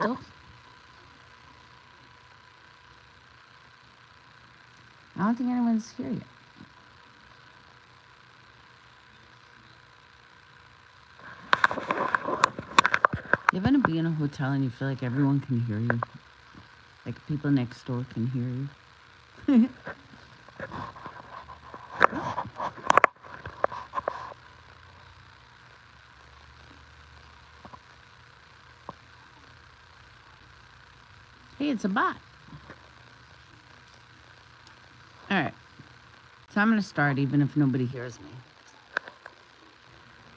I don't think anyone's here yet. You ever be in a hotel and you feel like everyone can hear you? Like people next door can hear you? Hey, it's a bot. All right. So I'm going to start even if nobody hears me.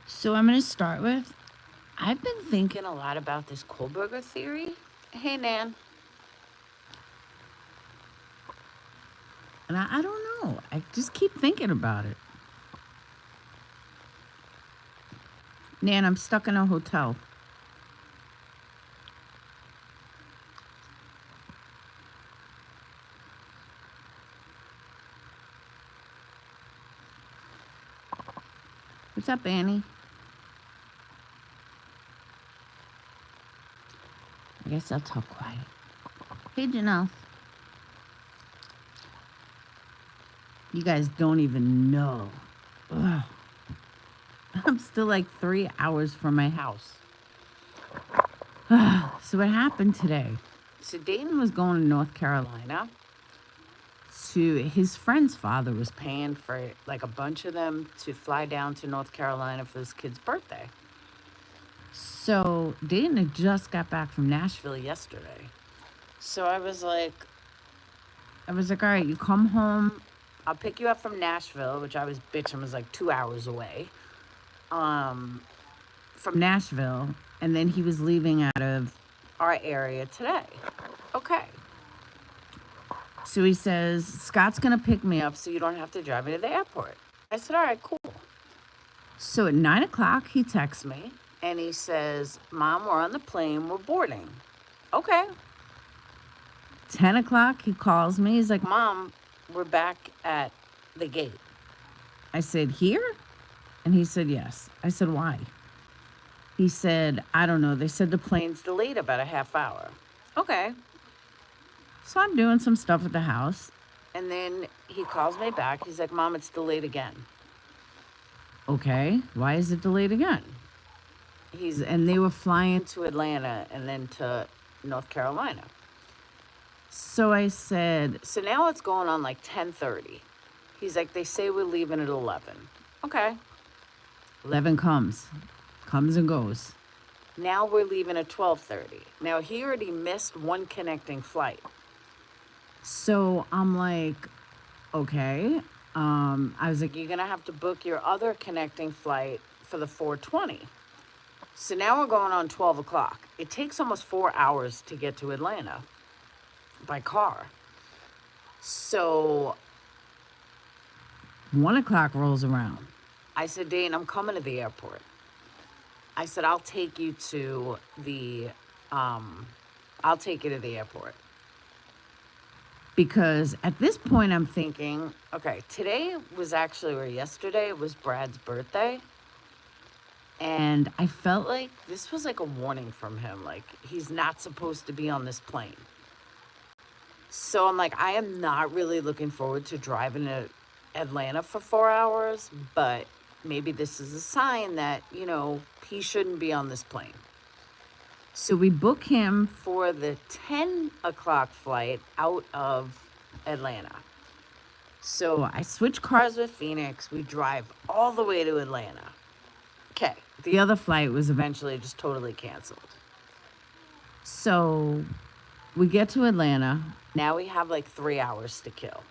So I'm going to start with, I've been thinking a lot about this Kohberger theory. Hey, Nan. And I don't know. I just keep thinking about it. Nan, I'm stuck in a hotel. What's up, Annie? I guess I'll talk quiet. Hey, Janelle. You guys don't even know. Ugh. I'm still like 3 hours from my house. So what happened today? So Dayton was going to North Carolina. His friend's father was paying for like a bunch of them to fly down to North Carolina for his kid's birthday. So Dayton had just got back from Nashville yesterday. So I was like, all right, you come home. I'll pick you up from Nashville, which I was bitching was like 2 hours away. From Nashville, and then he was leaving out of our area today. Okay. So he says, Scott's going to pick me up so you don't have to drive me to the airport. I said, all right, cool. So at 9 o'clock, he texts me, and he says, Mom, we're on the plane. We're boarding. Okay. 10 o'clock, he calls me. He's like, Mom, we're back at the gate. I said, here? And he said, yes. I said, why? He said, I don't know. They said the plane's delayed about a half hour. Okay. So I'm doing some stuff at the house. And then he calls me back. He's like, Mom, it's delayed again. Okay. Why is it delayed again? And they were flying to Atlanta and then to North Carolina. So I said, so now it's going on like 10:30. He's like, they say we're leaving at 11. Okay. 11 comes and goes. Now we're leaving at 12:30. Now he already missed one connecting flight. So I'm like, okay. I was like, you're going to have to book your other connecting flight for the 4:20. So now we're going on 12 o'clock. It takes almost 4 hours to get to Atlanta by car. So 1 o'clock rolls around. I said, Dane, I'm coming to the airport. I said, I'll take you to the airport. Because at this point I'm thinking, okay, yesterday was Brad's birthday. And I felt like this was like a warning from him. Like, he's not supposed to be on this plane. So I'm like, I am not really looking forward to driving to Atlanta for 4 hours, but maybe this is a sign that, he shouldn't be on this plane. So we book him for the 10 o'clock flight out of Atlanta. So I switch cars with Phoenix. We drive all the way to Atlanta. Okay. The other flight was eventually just totally canceled. So we get to Atlanta. Now we have like 3 hours to kill.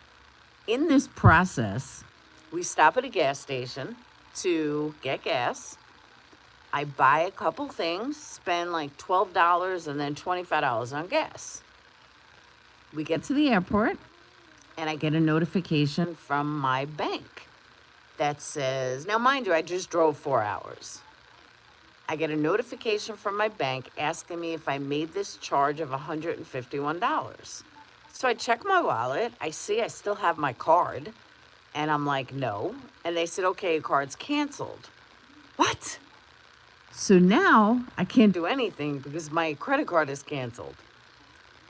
In this process, we stop at a gas station to get gas. I buy a couple things, spend like $12 and then $25 on gas. We get to the airport and I get a notification from my bank that says, now mind you, I just drove 4 hours. I get a notification from my bank asking me if I made this charge of $151. So I check my wallet. I see I still have my card. And I'm like, no. And they said, okay, your card's canceled. What? So now I can't do anything because my credit card is canceled.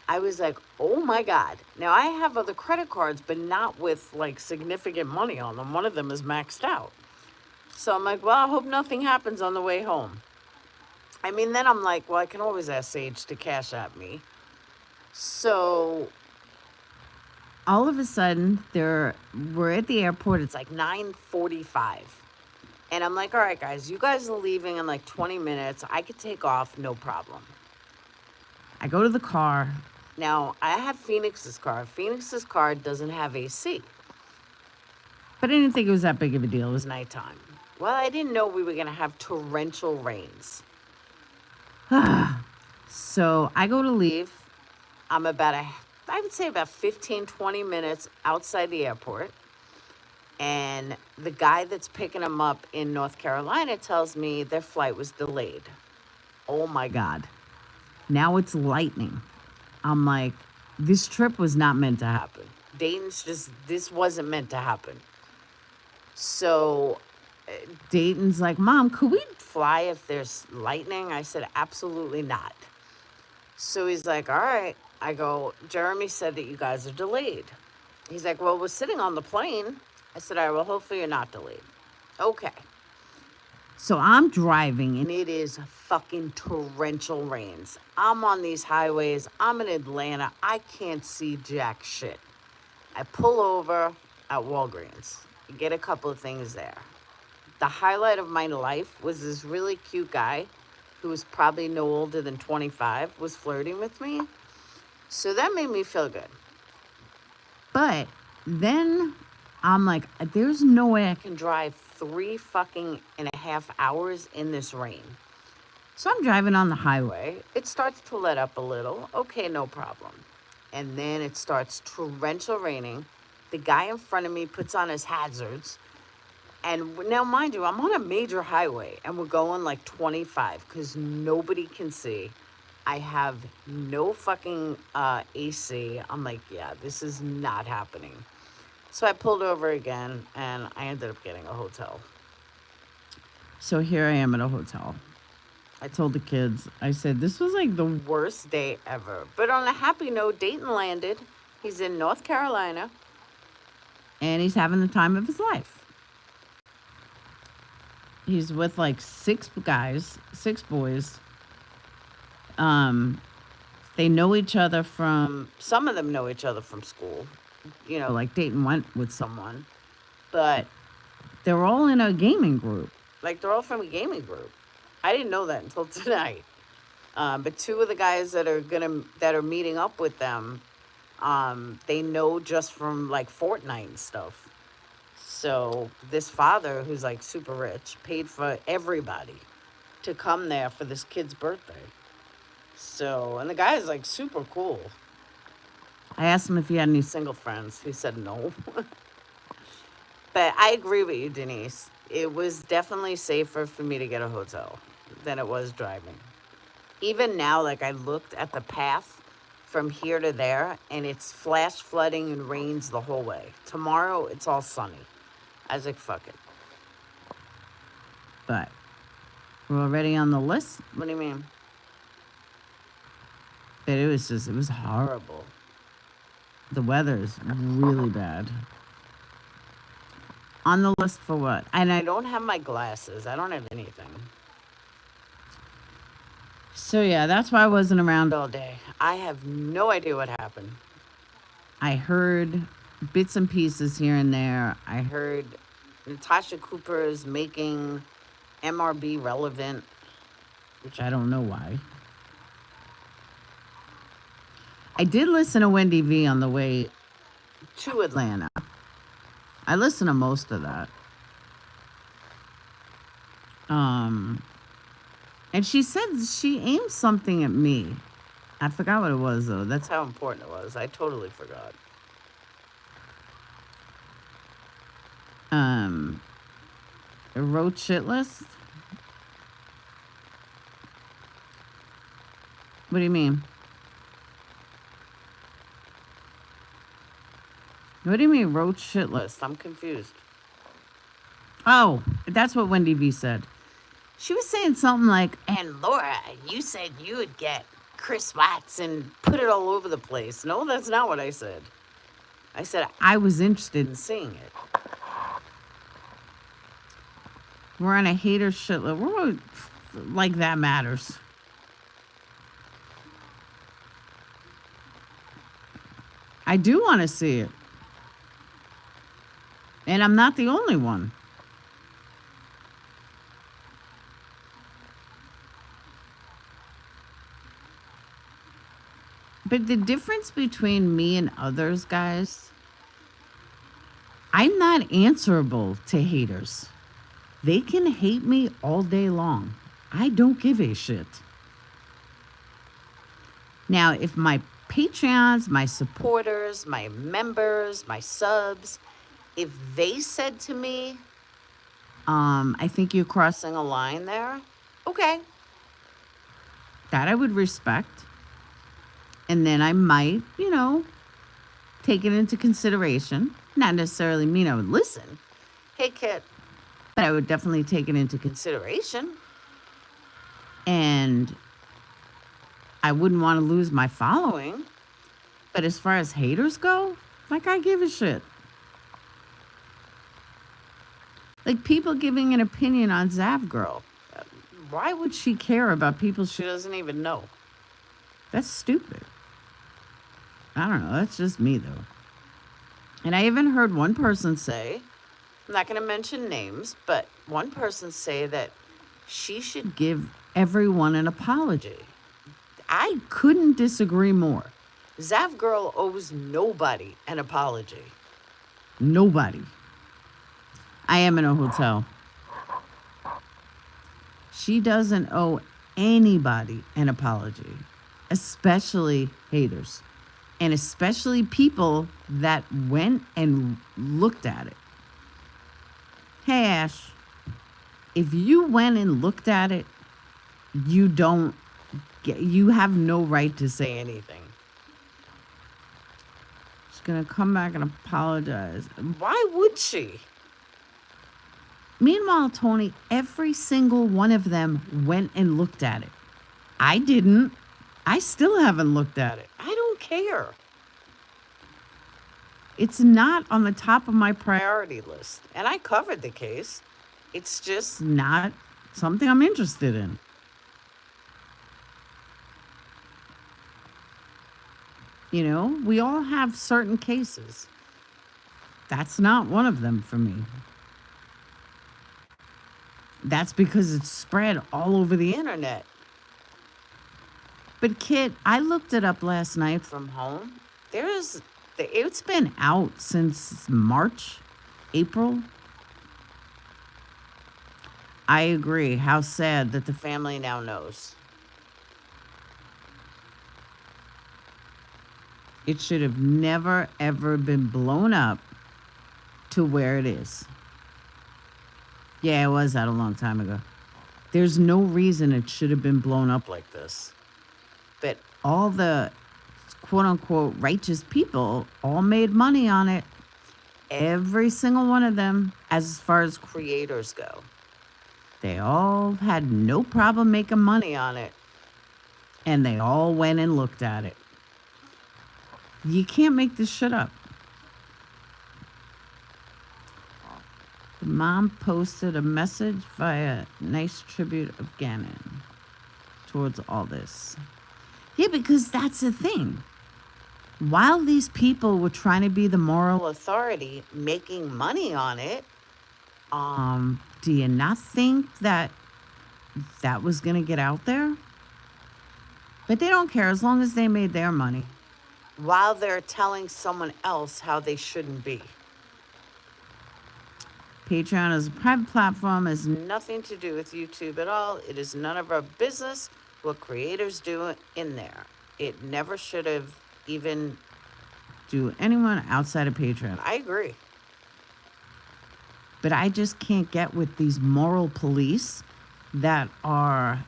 I was like, oh my God. Now I have other credit cards, but not with like significant money on them. One of them is maxed out. So I'm like, well, I hope nothing happens on the way home. I mean, then I'm like, well, I can always ask Sage to cash at me. So all of a sudden, we're at the airport. It's like 9:45. And I'm like, all right, guys, you guys are leaving in like 20 minutes. I could take off, no problem. I go to the car. Now, I have Phoenix's car. Phoenix's car doesn't have AC. But I didn't think it was that big of a deal. It was nighttime. Well, I didn't know we were going to have torrential rains. So I go to leave. I'm I would say about 15, 20 minutes outside the airport. And the guy that's picking them up in North Carolina tells me their flight was delayed. Oh my God. Now it's lightning. I'm like, this trip was not meant to happen. This wasn't meant to happen. So Dayton's like, Mom, could we fly if there's lightning? I said, absolutely not. So he's like, all right. I go, Jeremy said that you guys are delayed. He's like, well, we're sitting on the plane. I said, all right, well, hopefully you're not delayed. Okay. So I'm driving and it is fucking torrential rains. I'm on these highways. I'm in Atlanta. I can't see jack shit. I pull over at Walgreens, get a couple of things there. The highlight of my life was this really cute guy who was probably no older than 25 was flirting with me. So that made me feel good. But then I'm like, there's no way I can drive 3.5 hours in this rain. So I'm driving on the highway. It starts to let up a little. Okay, no problem. And then it starts torrential raining. The guy in front of me puts on his hazards. And now, mind you, I'm on a major highway and we're going like 25 because nobody can see. I have no fucking AC. I'm like, yeah, this is not happening. So I pulled over again and I ended up getting a hotel. So here I am at a hotel. I told the kids, I said, this was like the worst day ever. But on a happy note, Dayton landed. He's in North Carolina. And he's having the time of his life. He's with like 6 guys, 6 boys. They know each other some of them know each other from school. You know, like Dayton went with someone. But they're all in a gaming group. Like they're all from a gaming group. I didn't know that until tonight. But 2 of the guys that are meeting up with them, they know just from like Fortnite and stuff. So this father, who's like super rich, paid for everybody to come there for this kid's birthday. So, and the guy is like super cool. I asked him if he had any single friends. He said no. But I agree with you, Denise. It was definitely safer for me to get a hotel than it was driving. Even now, like I looked at the path from here to there, and it's flash flooding and rains the whole way. Tomorrow, it's all sunny. I was like, fuck it. But we're already on the list? What do you mean? But it was horrible. The weather is really bad. On the list for what? And I don't have my glasses. I don't have anything. So yeah, that's why I wasn't around all day. I have no idea what happened. I heard bits and pieces here and there. I heard Natasha Cooper is making MRB relevant, which I don't know why. I did listen to Wendy V on the way to Atlanta. I listened to most of that. And she said she aimed something at me. I forgot what it was, though. That's how important it was. I totally forgot. A road shit list? What do you mean? What do you mean, road shit list? I'm confused. Oh, that's what Wendy V said. She was saying something like, and Laura, you said you would get Chris Watts and put it all over the place. No, that's not what I said. I said I was interested in seeing it. We're on a hater shitload. We're like that matters. I do want to see it. And I'm not the only one. But the difference between me and others, guys, I'm not answerable to haters. They can hate me all day long. I don't give a shit. Now, if my Patreons, my supporters, my members, my subs, if they said to me, I think you're crossing a line there, okay. That I would respect. And then I might, take it into consideration. Not necessarily mean I would listen. Hey, Kit. But I would definitely take it into consideration. And I wouldn't want to lose my following. But as far as haters go, like, I give a shit. Like, people giving an opinion on Zav Girl. Why would she care about people she doesn't even know? That's stupid. I don't know. That's just me, though. And I even heard one person say, I'm not going to mention names, but one person say that she should give everyone an apology. I couldn't disagree more. Zav Girl owes nobody an apology. Nobody. I am in a hotel. She doesn't owe anybody an apology, especially haters. And especially people that went and looked at it. Hey, Ash, if you went and looked at it, you have no right to say anything. She's going to come back and apologize. Why would she? Meanwhile, Tony, every single one of them went and looked at it. I didn't. I still haven't looked at it. I don't care. It's not on the top of my priority list. And I covered the case. It's just not something I'm interested in. We all have certain cases. That's not one of them for me. That's because it's spread all over the internet. But Kit, I looked it up last night from home. It's been out since March, April. I agree. How sad that the family now knows. It should have never, ever been blown up to where it is. Yeah, it was out a long time ago. There's no reason it should have been blown up like this. But all the quote-unquote righteous people all made money on it. Every single one of them, as far as creators go. They all had no problem making money on it. And they all went and looked at it. You can't make this shit up. The mom posted a message via nice tribute of Gannon towards all this. Yeah, because that's the thing. While these people were trying to be the moral authority, making money on it, do you not think that was going to get out there? But they don't care as long as they made their money. While they're telling someone else how they shouldn't be. Patreon is a private platform, has nothing to do with YouTube at all. It is none of our business what creators do in there. It never should have even do anyone outside of Patreon. I agree. But I just can't get with these moral police that are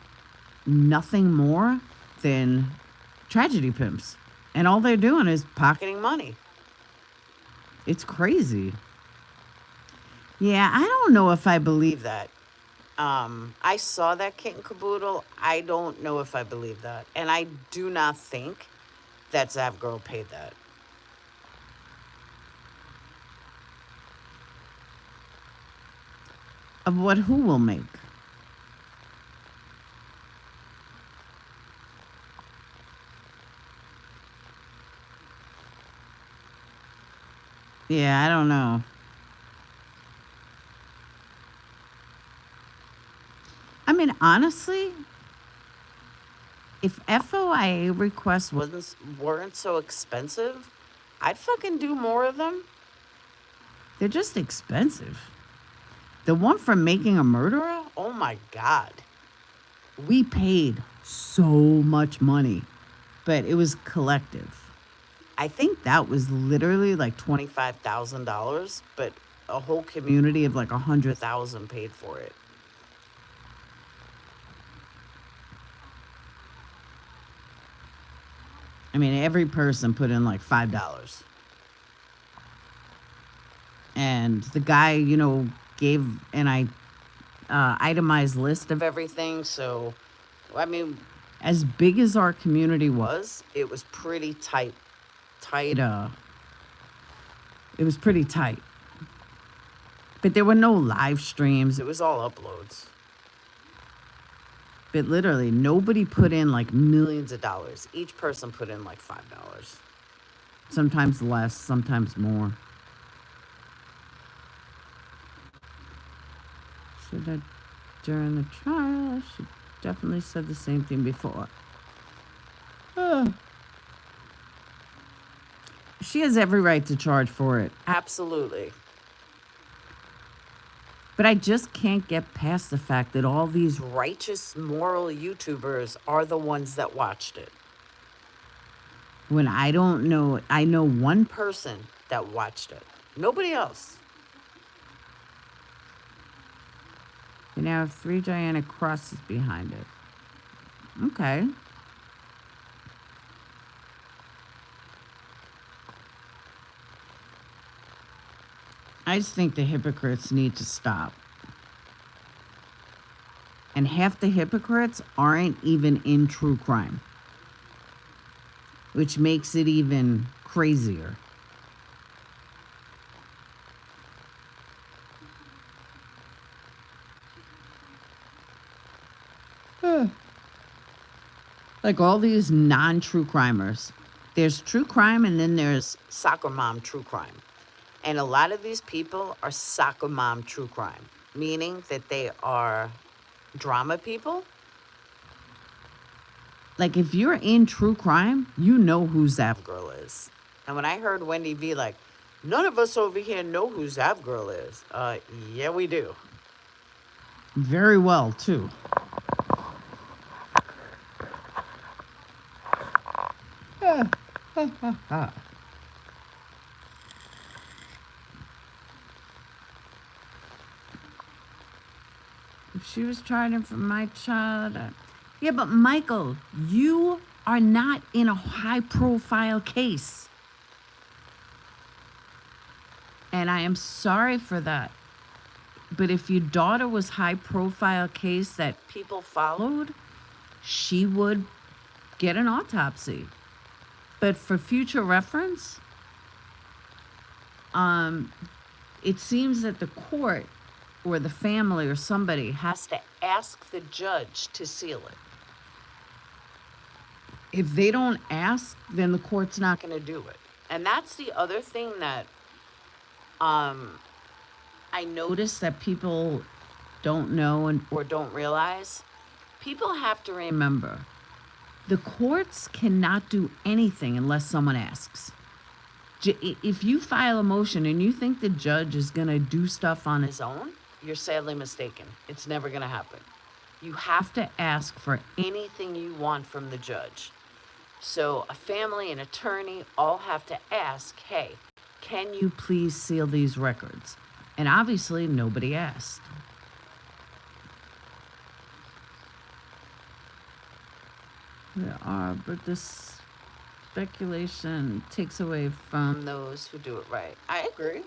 nothing more than tragedy pimps. And all they're doing is pocketing money. It's crazy. Yeah, I don't know if I believe that. I saw that kit and caboodle. I don't know if I believe that. And I do not think that Zav Girl paid that. Of what who will make? Yeah, I don't know. I mean, honestly, if FOIA requests weren't so expensive, I'd fucking do more of them. They're just expensive. The one for making a murderer? Oh my God. We paid so much money, but it was collective. I think that was literally like $25,000, but a whole community of like 100,000 paid for it. I mean, every person put in like $5. And the guy, you know, gave an itemized list of everything. So, I mean, as big as our community was, it was pretty tight. It was pretty tight. But there were no live streams. It was all uploads. But literally, nobody put in like millions of dollars. Each person put in like $5. Sometimes less, sometimes more. Should I, during the trial, she definitely said the same thing before. She has every right to charge for it. Absolutely. But I just can't get past the fact that all these righteous, moral YouTubers are the ones that watched it. When I don't know, I know one person that watched it. Nobody else. You now have 3 gigantic crosses behind it. Okay. I just think the hypocrites need to stop. And half the hypocrites aren't even in true crime, which makes it even crazier. Like all these non-true crimers. There's true crime and then there's soccer mom true crime. And a lot of these people are soccer mom true crime, meaning that they are drama people. Like if you're in true crime, you know who Zav Girl is. And when I heard Wendy V like, none of us over here know who Zav Girl is. Yeah, we do. Very well, too. If she was trying for my child. Yeah, but Michael, you are not in a high profile case. And I am sorry for that. But if your daughter was high profile case that people followed, she would get an autopsy. But for future reference, it seems that the court or the family or somebody has to ask the judge to seal it. If they don't ask, then the court's not going to do it. And that's the other thing that I noticed that people don't know or don't realize. People have to remember, the courts cannot do anything unless someone asks. If you file a motion and you think the judge is going to do stuff on his own, you're sadly mistaken. It's never going to happen. You have to ask for anything you want from the judge. So a family, an attorney, all have to ask, hey, can you please seal these records? And obviously nobody asked. There are, but this speculation takes away from those who do it right. I agree.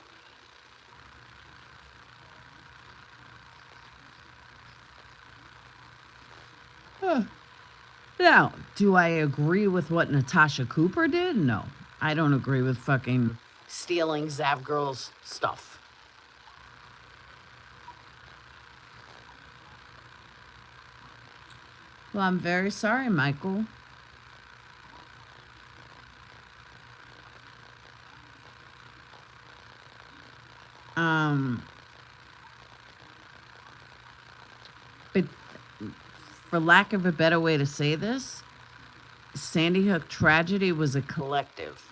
Now, do I agree with what Natasha Cooper did? No. I don't agree with fucking stealing Zav Girl's stuff. Well, I'm very sorry, Michael. But for lack of a better way to say this, Sandy Hook tragedy was a collective,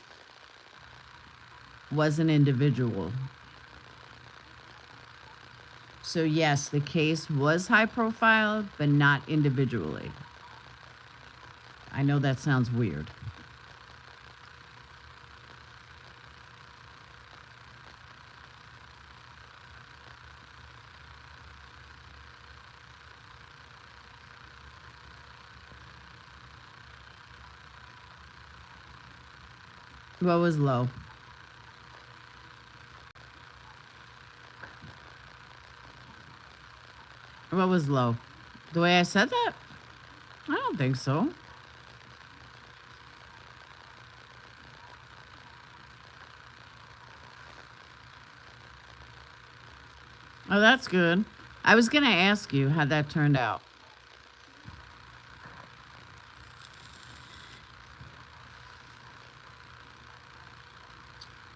was an individual. So yes, the case was high profile, but not individually. I know that sounds weird. What was low? What was low? The way I said that? I don't think so. Oh, that's good. I was going to ask you how that turned out.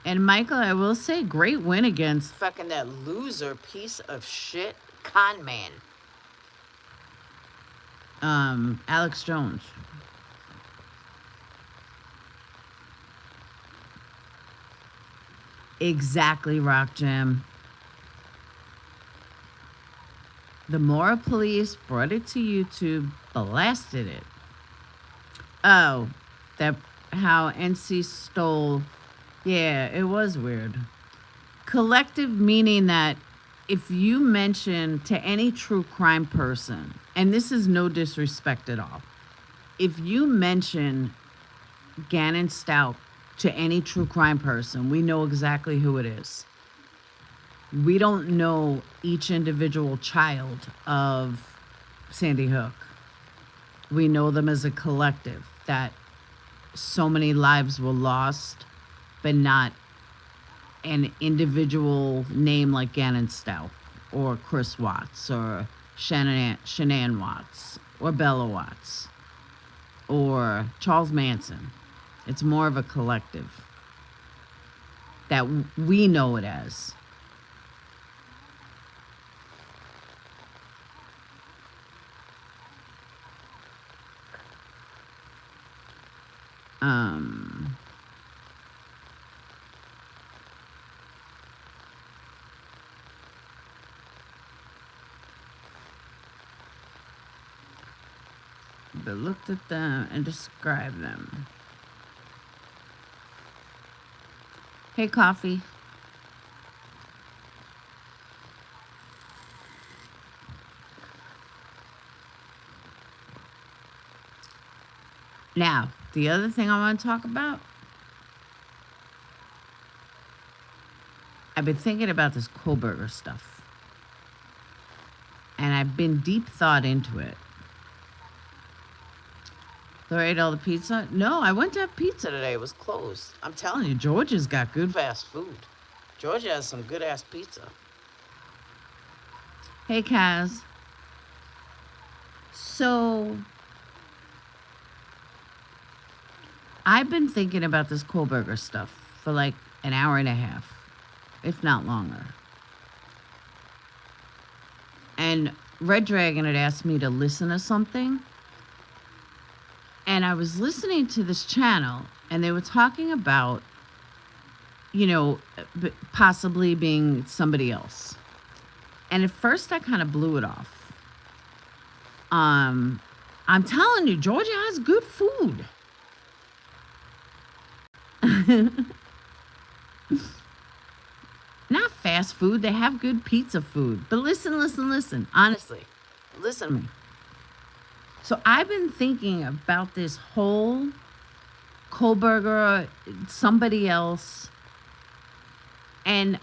And Michael, I will say, great win against fucking that loser piece of shit con man. Alex Jones. Exactly, Rock Jam. The Mora police brought it to YouTube, blasted it. Oh, that how NC stole. Yeah, it was weird. Collective meaning that if you mention to any true crime person, and this is no disrespect at all, if you mention Gannon Stout to any true crime person, we know exactly who it is. We don't know each individual child of Sandy Hook. We know them as a collective, that so many lives were lost, but not an individual name like Gannon Stout or Chris Watts or Shanann Watts or Bella Watts or Charles Manson. It's more of a collective that we know it as. But looked at them and described them. Hey, Coffee. Now, the other thing I want to talk about, I've been thinking about this Kohberger stuff. And I've been deep thought into it. So I ate all the pizza? No, I went to have pizza today. It was closed. I'm telling you, Georgia's got good fast food. Georgia has some good ass pizza. Hey, Kaz. So I've been thinking about this Kohberger stuff for like an hour and a half, if not longer. And Red Dragon had asked me to listen to something. And I was listening to this channel, and they were talking about, you know, possibly being somebody else. And at first, I kind of blew it off. I'm telling you, Georgia has good food. Not fast food. They have good pizza food. But listen. Honestly, listen to me. So I've been thinking about this whole Kohberger, somebody else. And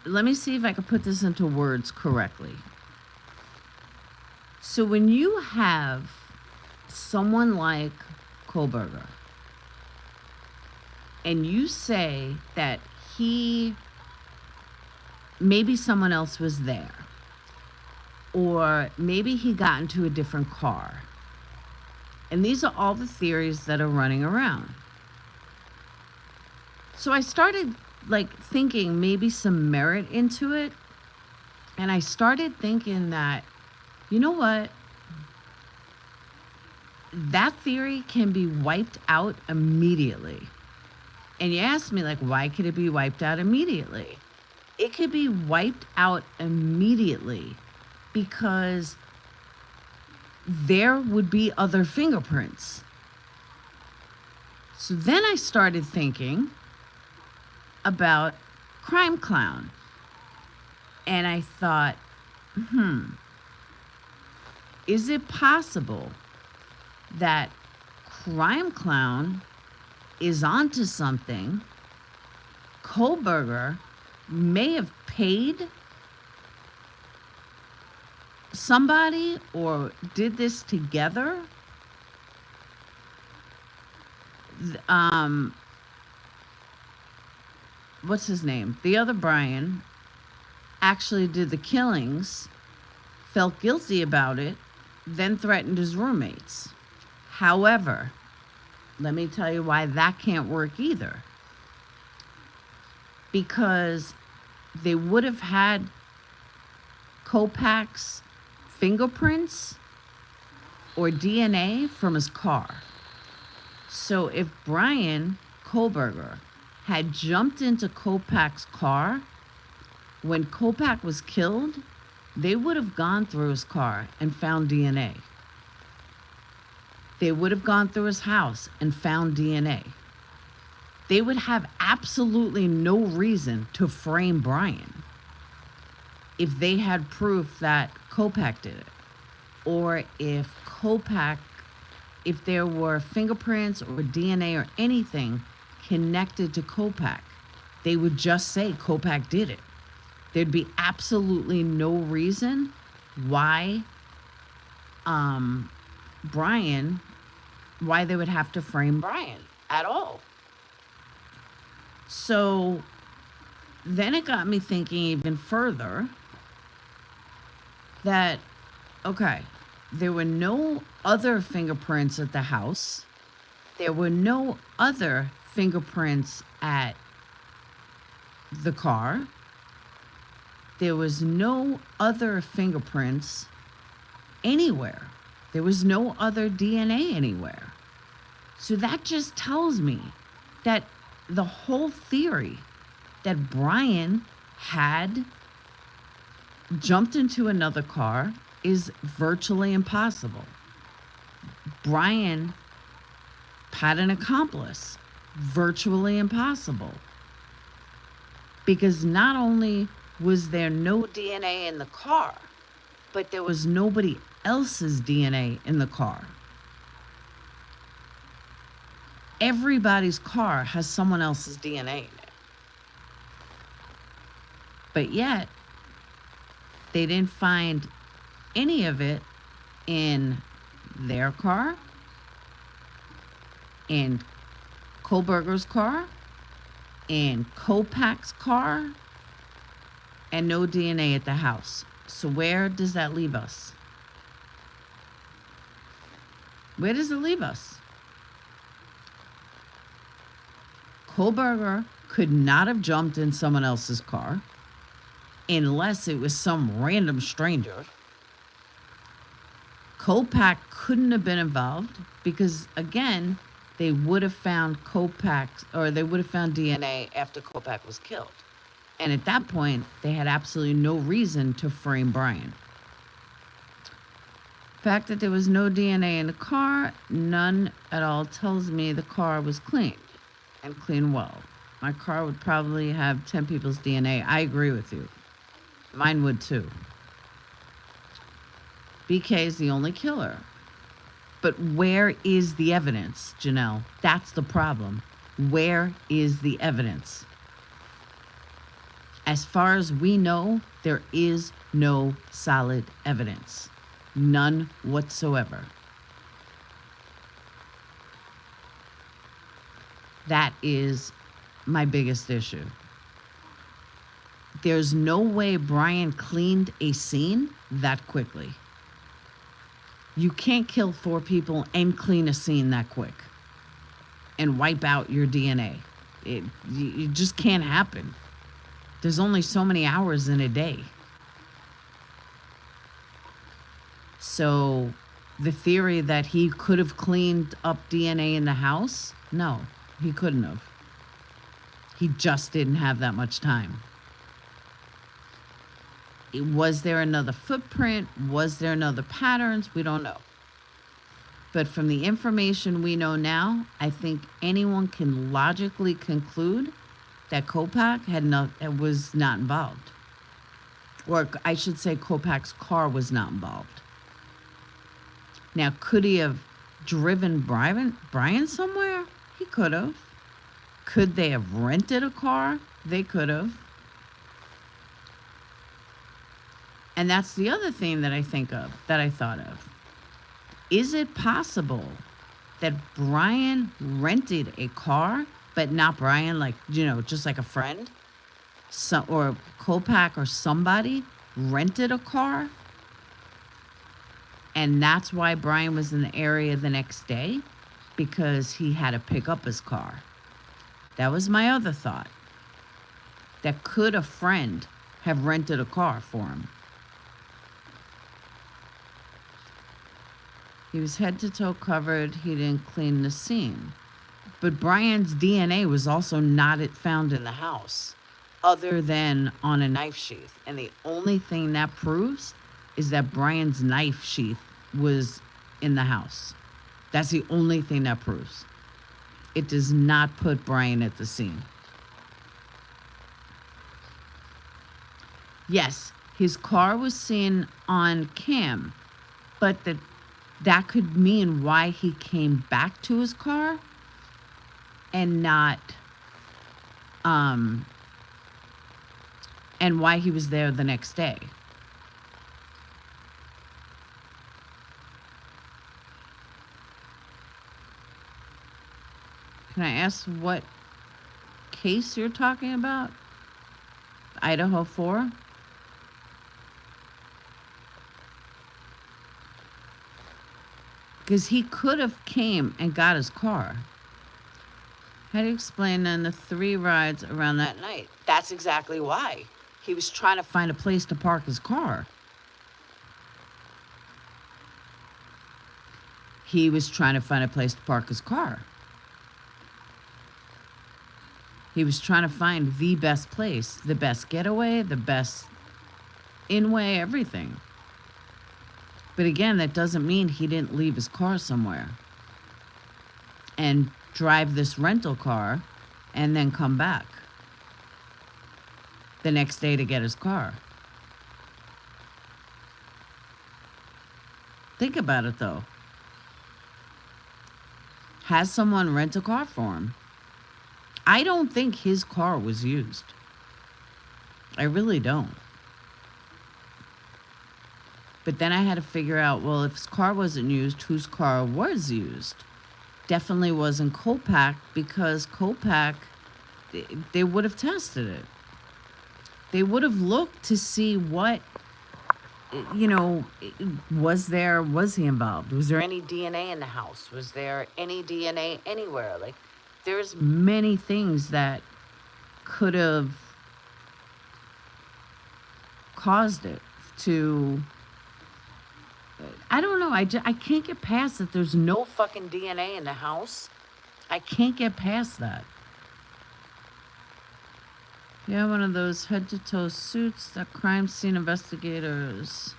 let me see if I can put this into words correctly. So when you have someone like Kohberger and you say that maybe someone else was there, or maybe he got into a different car, and these are all the theories that are running around. So I started thinking maybe some merit into it, and I started thinking that, you know what, that theory can be wiped out immediately. And you asked me, why could it be wiped out immediately? It could be wiped out immediately because there would be other fingerprints. So then I started thinking about Crime Clown. And I thought, is it possible that Crime Clown is onto something? Kohberger may have paid somebody or did this together. What's his name? The other Brian actually did the killings, felt guilty about it, then threatened his roommates. However, let me tell you why that can't work either. Because they would have had Kopach's fingerprints or DNA from his car. So if Bryan Kohberger had jumped into Kopach's car when Kopach was killed, they would have gone through his car and found DNA. They would have gone through his house and found DNA. They would have absolutely no reason to frame Bryan if they had proof that Kopach did it. Or if there were fingerprints or DNA or anything connected to Kopach, they would just say Kopach did it. There'd be absolutely no reason why why they would have to frame Bryan at all. So then it got me thinking even further that, okay, there were no other fingerprints at the house. There were no other fingerprints at the car. There was no other fingerprints anywhere. There was no other DNA anywhere. So that just tells me that the whole theory that Bryan had jumped into another car is virtually impossible. Bryan had an accomplice. Virtually impossible. Because not only was there no DNA in the car, but there was nobody else's DNA in the car. Everybody's car has someone else's DNA in it. But yet, they didn't find any of it in their car, in Kohberger's car, in Kopach's car, and no DNA at the house. So where does that leave us? Where does it leave us? Kohberger could not have jumped in someone else's car unless it was some random stranger. Kopach couldn't have been involved because, again, they would have found DNA after Kopach was killed. And at that point, they had absolutely no reason to frame Bryan. The fact that there was no DNA in the car, none at all, tells me the car was cleaned and cleaned well. My car would probably have 10 people's DNA. I agree with you. Mine would too. BK is the only killer. But where is the evidence, Janelle? That's the problem. Where is the evidence? As far as we know, there is no solid evidence. None whatsoever. That is my biggest issue. There's no way Bryan cleaned a scene that quickly. You can't kill 4 people and clean a scene that quick and wipe out your DNA. It just can't happen. There's only so many hours in a day. So the theory that he could have cleaned up DNA in the house, no, he couldn't have. He just didn't have that much time. Was there another footprint? Was there another patterns? We don't know. But from the information we know now, I think anyone can logically conclude that Kohberger was not involved. Or I should say Kohberger's car was not involved. Now, could he have driven Bryan somewhere? He could have. Could they have rented a car? They could have. And that's the other thing that I thought of. Is it possible that Bryan rented a car, but not Bryan, like, just like a friend? Or Kohberger or somebody rented a car? And that's why Bryan was in the area the next day? Because he had to pick up his car. That was my other thought. That could a friend have rented a car for him? He was head to toe covered. He didn't clean the scene. But Bryan's DNA was also not found in the house, other than on a knife sheath. And the only thing that proves is that Bryan's knife sheath was in the house. That's the only thing that proves. It does not put Bryan at the scene. Yes, his car was seen on cam, but that could mean why he came back to his car and not, and why he was there the next day. Can I ask what case you're talking about? Idaho 4? Because he could have came and got his car. How do you explain then the 3 rides around that night? That's exactly why. He was trying to find a place to park his car. He was trying to find a place to park his car. He was trying to find the best place, the best getaway, the best in-way, everything. But again, that doesn't mean he didn't leave his car somewhere and drive this rental car and then come back the next day to get his car. Think about it, though. Has someone rent a car for him? I don't think his car was used. I really don't. But then I had to figure out, well, if his car wasn't used, whose car was used? Definitely wasn't Kohberger, because Kohberger, they would have tested it. They would have looked to see what, was he involved? Was there any DNA in the house? Was there any DNA anywhere? Like, there's many things that could have caused it to, I don't know. I can't get past that there's no fucking DNA in the house. I can't get past that. Yeah, one of those head-to-toe suits that crime scene investigators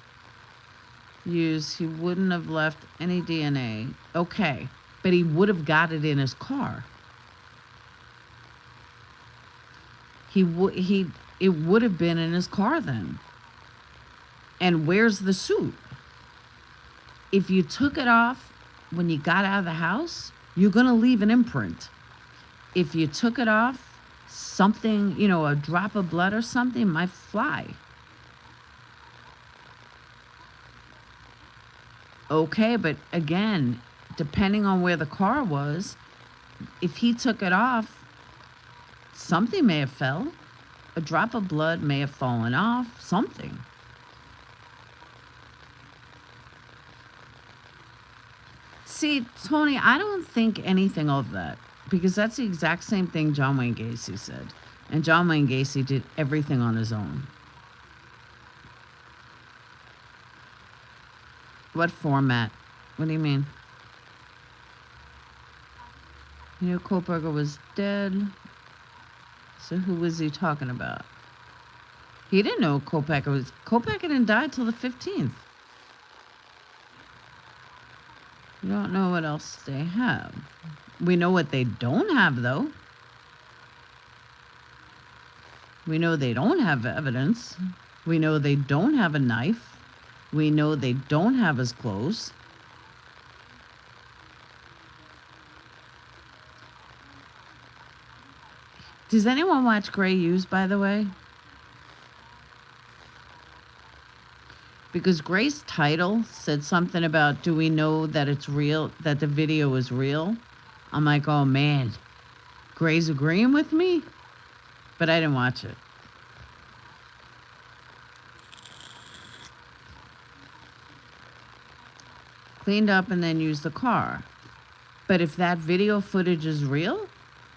use. He wouldn't have left any DNA. Okay, but he would have got it in his car. It would have been in his car then. And where's the suit? If you took it off when you got out of the house, you're going to leave an imprint. If you took it off, something, a drop of blood or something might fly. Okay, but again, depending on where the car was, if he took it off, something may have fell. A drop of blood may have fallen off, something. See, Tony, I don't think anything of that, because that's the exact same thing John Wayne Gacy said. And John Wayne Gacy did everything on his own. What format? What do you mean? You knew Kohberger was dead. So who was he talking about? He didn't know Kohberger was... Kohberger didn't die till the 15th. We don't know what else they have. We know what they don't have, though. We know they don't have evidence. We know they don't have a knife. We know they don't have his clothes. Does anyone watch Grey Hughes, by the way? Because Gray's title said something about, do we know that it's real, that the video is real? I'm like, oh man, Gray's agreeing with me? But I didn't watch it. Cleaned up and then used the car. But if that video footage is real,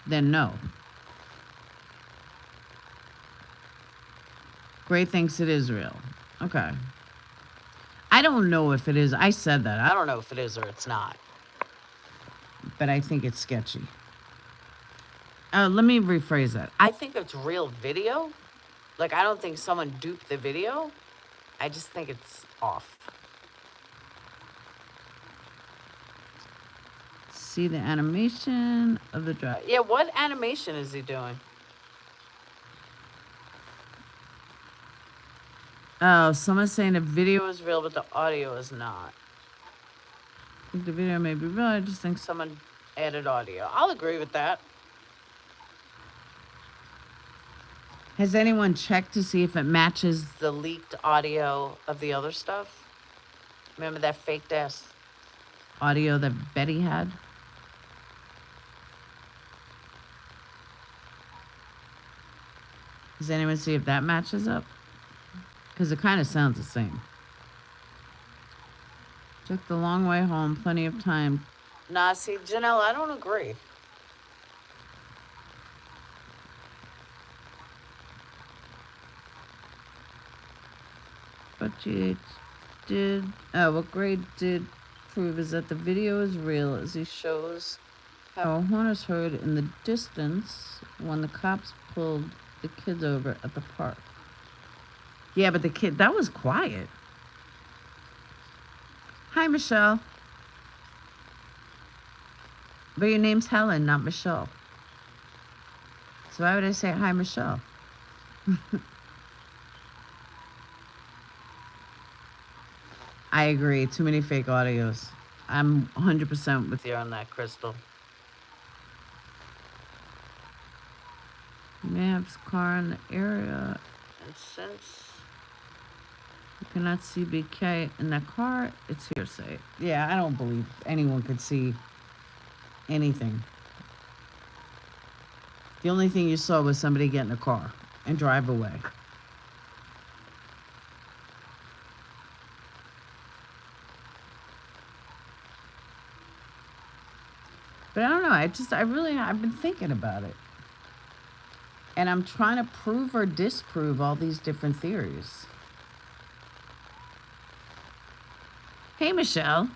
then no. Gray thinks it is real. Okay. I don't know if it is. I said that. I don't know if it is or it's not. But I think it's sketchy. Let me rephrase that. I think it's real video. Like, I don't think someone duped the video. I just think it's off. See the animation of the drive. Yeah, what animation is he doing? Oh, someone's saying the video is real, but the audio is not. I think the video may be real. I just think someone added audio. I'll agree with that. Has anyone checked to see if it matches the leaked audio of the other stuff? Remember that faked ass audio that Betty had? Does anyone see if that matches up? Because it kind of sounds the same. Took the long way home, plenty of time. Nah, see, Janelle, I don't agree. But you did... Oh, what Gray did prove is that the video is real, as he shows how a horn is heard in the distance when the cops pulled the kids over at the park. Yeah, but the kid, that was quiet. Hi, Michelle. But your name's Helen, not Michelle. So why would I say hi, Michelle? I agree. Too many fake audios. I'm 100% with you on that, Crystal. You may have a car in the area. And since you cannot see BK in that car, it's hearsay. Yeah, I don't believe anyone could see anything. The only thing you saw was somebody get in a car and drive away. But I don't know, I've been thinking about it. And I'm trying to prove or disprove all these different theories. Hey, Michelle.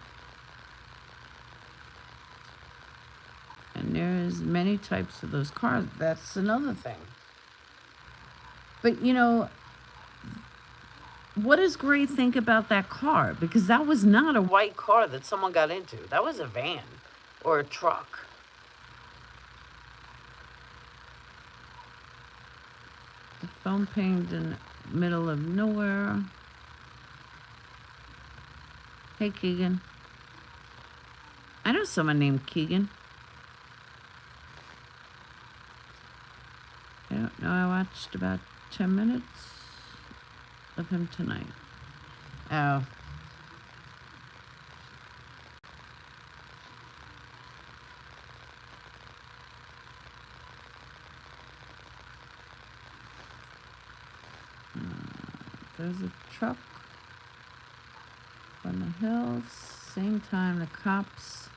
And there's many types of those cars. That's another thing. But, you know, what does Gray think about that car? Because that was not a white car that someone got into. That was a van or a truck. The phone pinged in the middle of nowhere. Hey, Keegan. I know someone named Keegan. I don't know, I watched about 10 minutes of him tonight. Oh. There's a truck on the hills. Same time the cops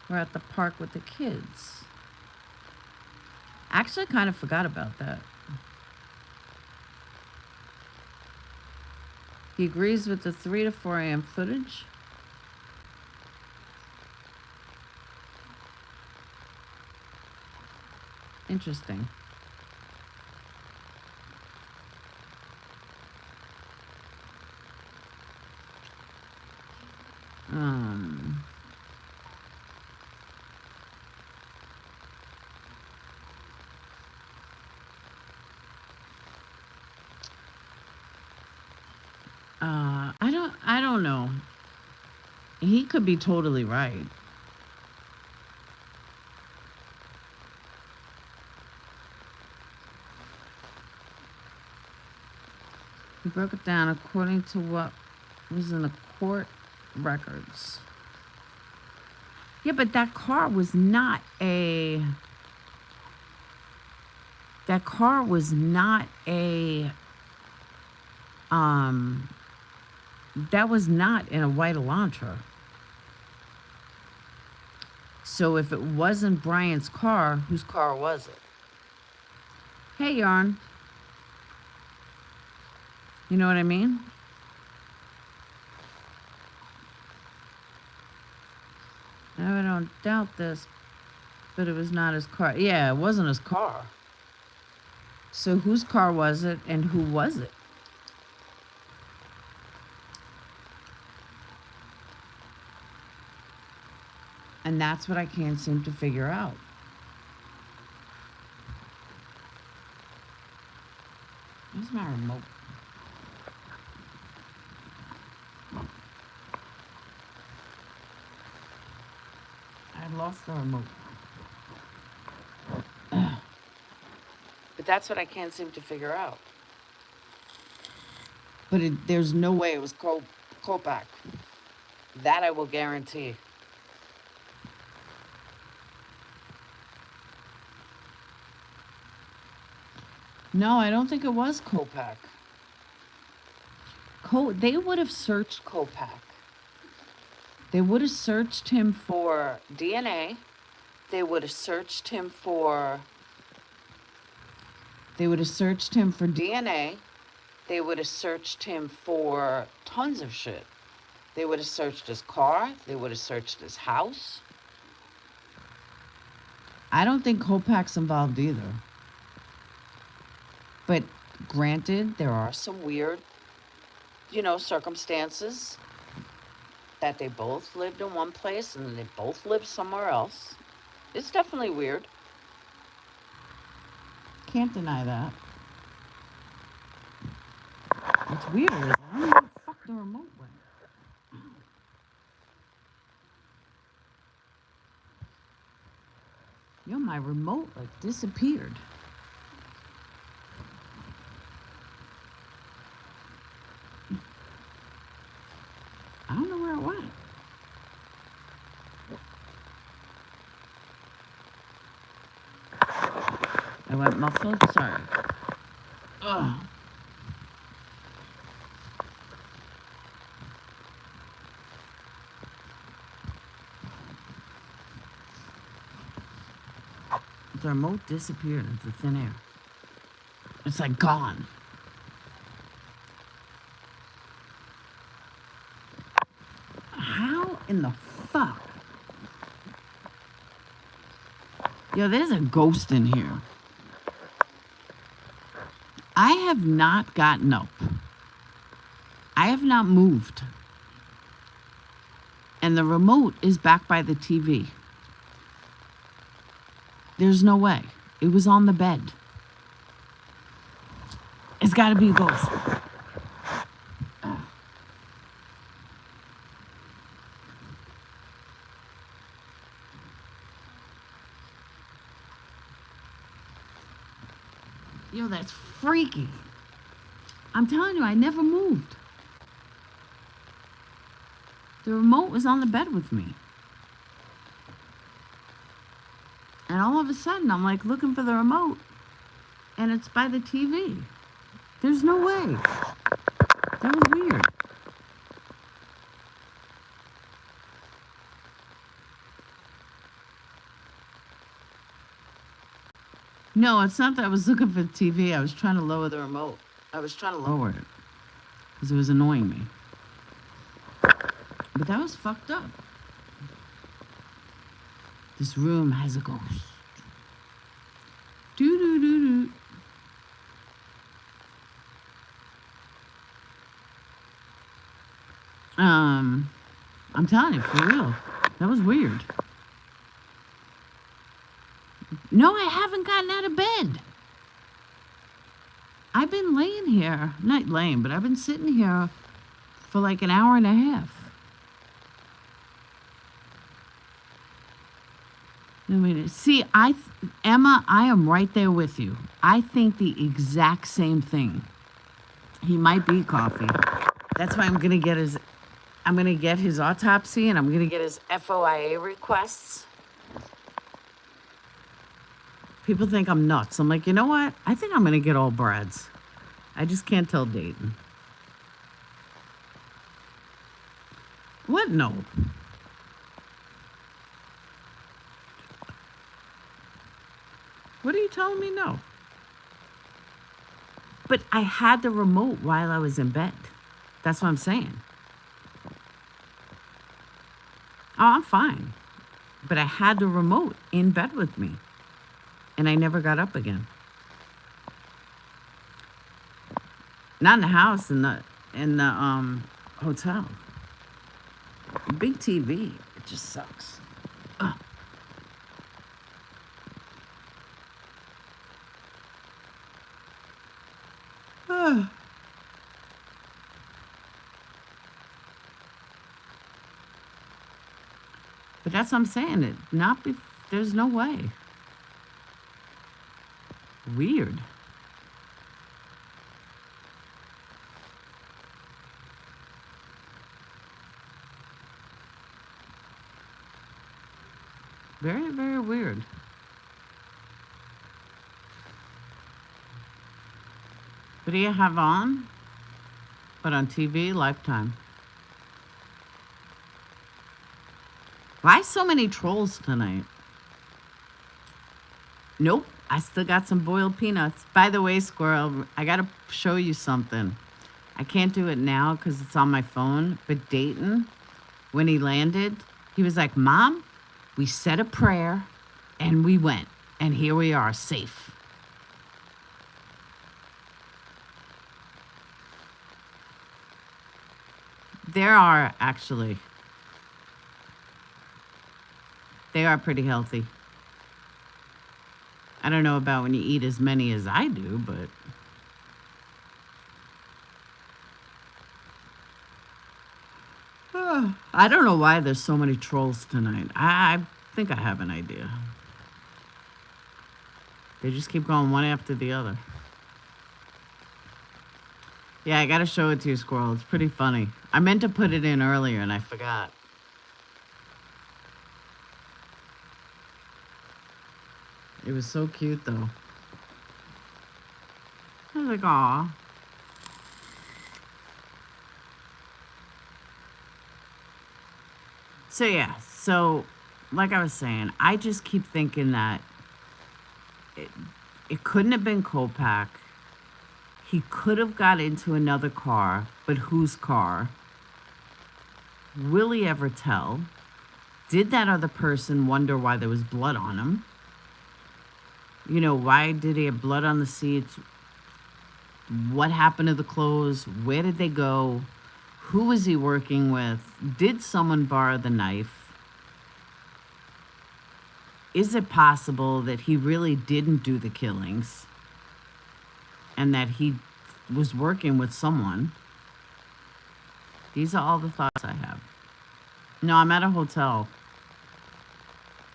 were at the park with the kids. Actually, kind of forgot about that. He agrees with the 3 to 4 a.m. footage. Interesting. I don't know. He could be totally right. He broke it down according to what was in the court records. Yeah, but that car was not a... That car was not a... That was not in a white Elantra. So if it wasn't Brian's car, whose car was it? Hey, Yarn. You know what I mean? I don't doubt this, but it was not his car. Yeah, it wasn't his car. So whose car was it and who was it? And that's what I can't seem to figure out. Where's my remote? I lost the remote. But that's what I can't seem to figure out. But there's no way it was Kohberger. That I will guarantee. No, I don't think it was Kohberger. They would have searched Kohberger. They would have searched him for DNA. They would have searched him for... They would have searched him for DNA. They would have searched him for tons of shit. They would have searched his car. They would have searched his house. I don't think Kohberger's involved either. But granted, there are some weird, circumstances that they both lived in one place and then they both lived somewhere else. It's definitely weird. Can't deny that. What's weird is I don't know where the fuck the remote went. Yo, my remote disappeared. I don't know where it went. I went muffled? Sorry. Ugh. The remote disappeared into thin air. It's like gone. How in the fuck? Yo, there's a ghost in here. I have not gotten up. I have not moved. And the remote is back by the TV. There's no way. It was on the bed. It's got to be a ghost. Yo, that's freaky. I'm telling you, I never moved. The remote was on the bed with me. And all of a sudden, I'm looking for the remote. And it's by the TV. There's no way. That was weird. No, it's not that I was looking for the TV. I was trying to lower the remote. I was trying to lower it because it was annoying me. But that was fucked up. This room has a ghost. Doo doo doo doo. I'm telling you, for real. That was weird. No, I haven't gotten out of bed. I've been laying here. Not laying, but I've been sitting here for like an hour and a half. See, Emma, I am right there with you. I think the exact same thing. He might be coffee. That's why I'm gonna get his autopsy and I'm gonna get his FOIA requests. People think I'm nuts. I'm like, you know what? I think I'm gonna get all Brad's. I just can't tell Dayton. What? No. What are you telling me? No. But I had the remote while I was in bed. That's what I'm saying. Oh, I'm fine. But I had the remote in bed with me. And I never got up again. Not in the house, in the hotel. Big TV. It just sucks. Ugh. But that's what I'm saying. There's no way. Weird. Very, very weird. What do you have on? But on TV, Lifetime. Why so many trolls tonight? Nope, I still got some boiled peanuts. By the way, Squirrel, I gotta show you something. I can't do it now because it's on my phone, but Dayton, when he landed, he was like, Mom, we said a prayer and we went, and here we are, safe. There are, actually. They are pretty healthy. I don't know about when you eat as many as I do, but... I don't know why there's so many trolls tonight. I think I have an idea. They just keep going one after the other. Yeah, I gotta show it to you, Squirrel. It's pretty funny. I meant to put it in earlier and I forgot. It was so cute, though. I was like, aw. So, yeah. So, like I was saying, I just keep thinking that it couldn't have been Kolpak. He could have got into another car, but whose car? Will he ever tell? Did that other person wonder why there was blood on him? You know, why did he have blood on the seats? What happened to the clothes? Where did they go? Who was he working with? Did someone borrow the knife? Is it possible that he really didn't do the killings and that he was working with someone? These are all the thoughts I have. No, I'm at a hotel.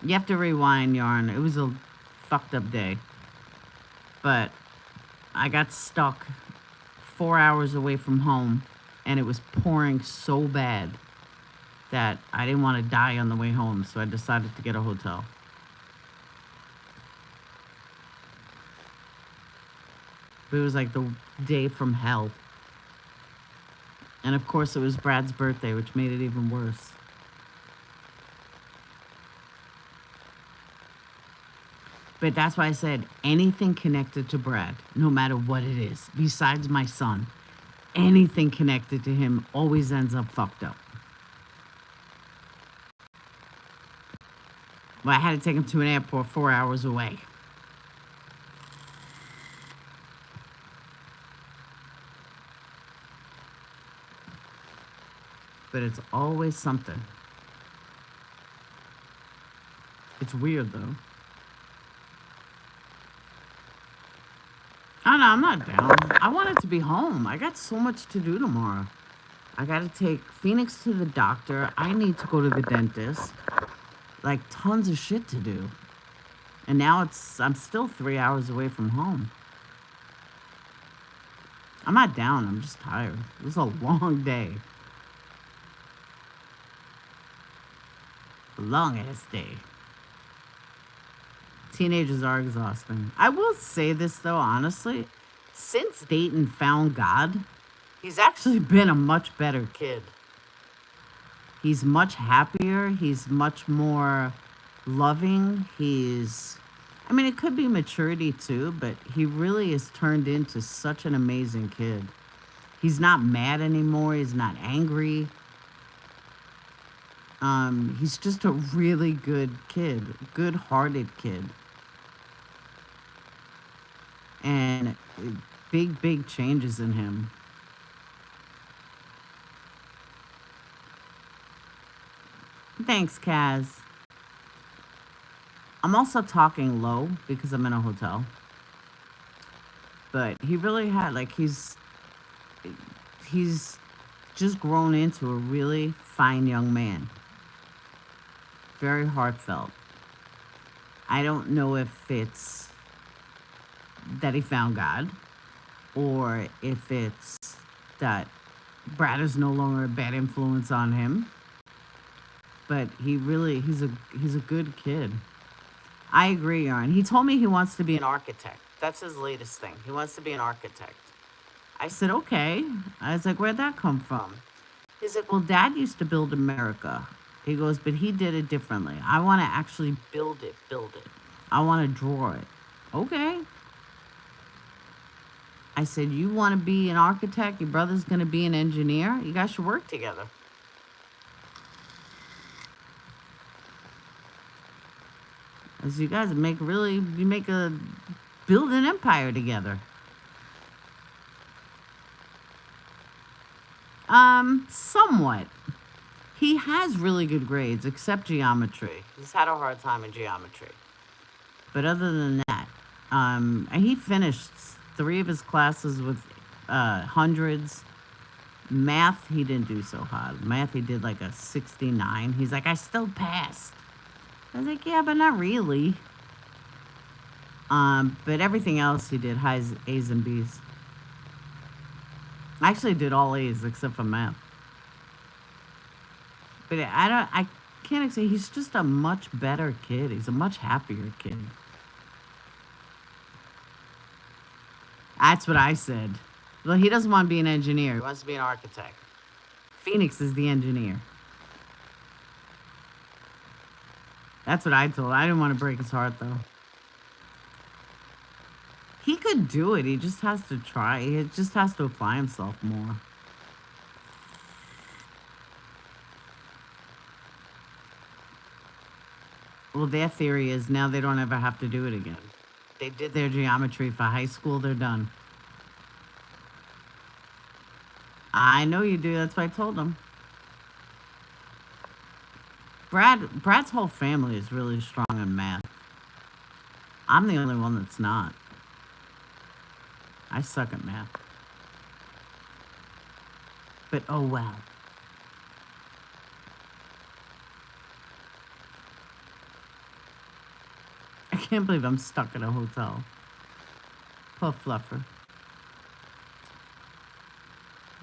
You have to rewind, Yarn. It was a fucked up day. But I got stuck 4 hours away from home and it was pouring so bad that I didn't want to die on the way home, so I decided to get a hotel. But it was like the day from hell. And of course, it was Brad's birthday, which made it even worse. But that's why I said anything connected to Brad, no matter what it is, besides my son, anything connected to him always ends up fucked up. Well, I had to take him to an airport 4 hours away. But it's always something. It's weird, though. Oh, no, I'm not down. I wanted to be home. I got so much to do tomorrow. I got to take Phoenix to the doctor. I need to go to the dentist. Like, tons of shit to do. And now I'm still 3 hours away from home. I'm not down. I'm just tired. It was a long day. A long-ass day. Teenagers are exhausting. I will say this, though, honestly. Since Dayton found God, he's actually been a much better kid. He's much happier. He's much more loving. I mean, it could be maturity, too, but he really has turned into such an amazing kid. He's not mad anymore. He's not angry. He's just a really good kid, good-hearted kid. And big changes in him. Thanks, Kaz. I'm also talking low because I'm in a hotel. But he really had, like, he's just grown into a really fine young man. Very heartfelt. I don't know if it's that he found God or if it's that Brad is no longer a bad influence on him. But he's a good kid. I agree, Yarn. He told me he wants to be an architect. That's his latest thing. He wants to be an architect. I said, okay. I was like, where'd that come from? He's like, well, Dad used to build America. He goes, but he did it differently. I want to actually build it. I want to draw it. Okay. I said, you want to be an architect? Your brother's going to be an engineer? You guys should work together. As you guys build an empire together. Somewhat. He has really good grades, except geometry. He's had a hard time in geometry. But other than that, and he finished 3 of his classes with hundreds. Math, he didn't do so hard. Math, he did like a 69. He's like, I still passed. I was like, yeah, but not really. But everything else he did, highs, A's and B's. I actually did all A's except for math. But I can't say he's just a much better kid. He's a much happier kid. That's what I said. Well, he doesn't want to be an engineer. He wants to be an architect. Phoenix is the engineer. That's what I told him. I didn't want to break his heart, though. He could do it. He just has to try. He just has to apply himself more. Well, their theory is now they don't ever have to do it again. They did their geometry for high school. They're done. I know you do. That's what I told them. Brad's whole family is really strong in math. I'm the only one that's not. I suck at math. But oh well. I can't believe I'm stuck in a hotel. Poor Fluffer.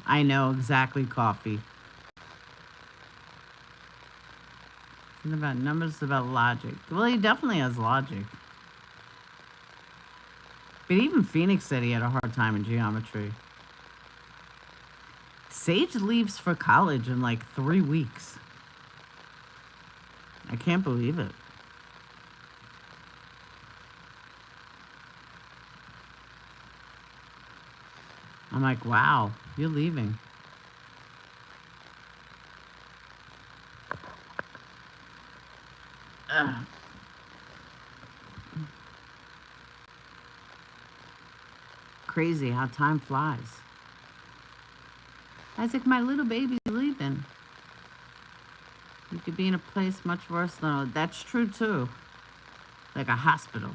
I know, exactly, coffee. It's not about numbers, it's about logic. Well, he definitely has logic. But even Phoenix said he had a hard time in geometry. Sage leaves for college in like 3 weeks. I can't believe it. I'm like, wow, you're leaving. Ugh. Crazy how time flies. I was like, my little baby's leaving. You could be in a place much worse than... That's true, too. Like a hospital.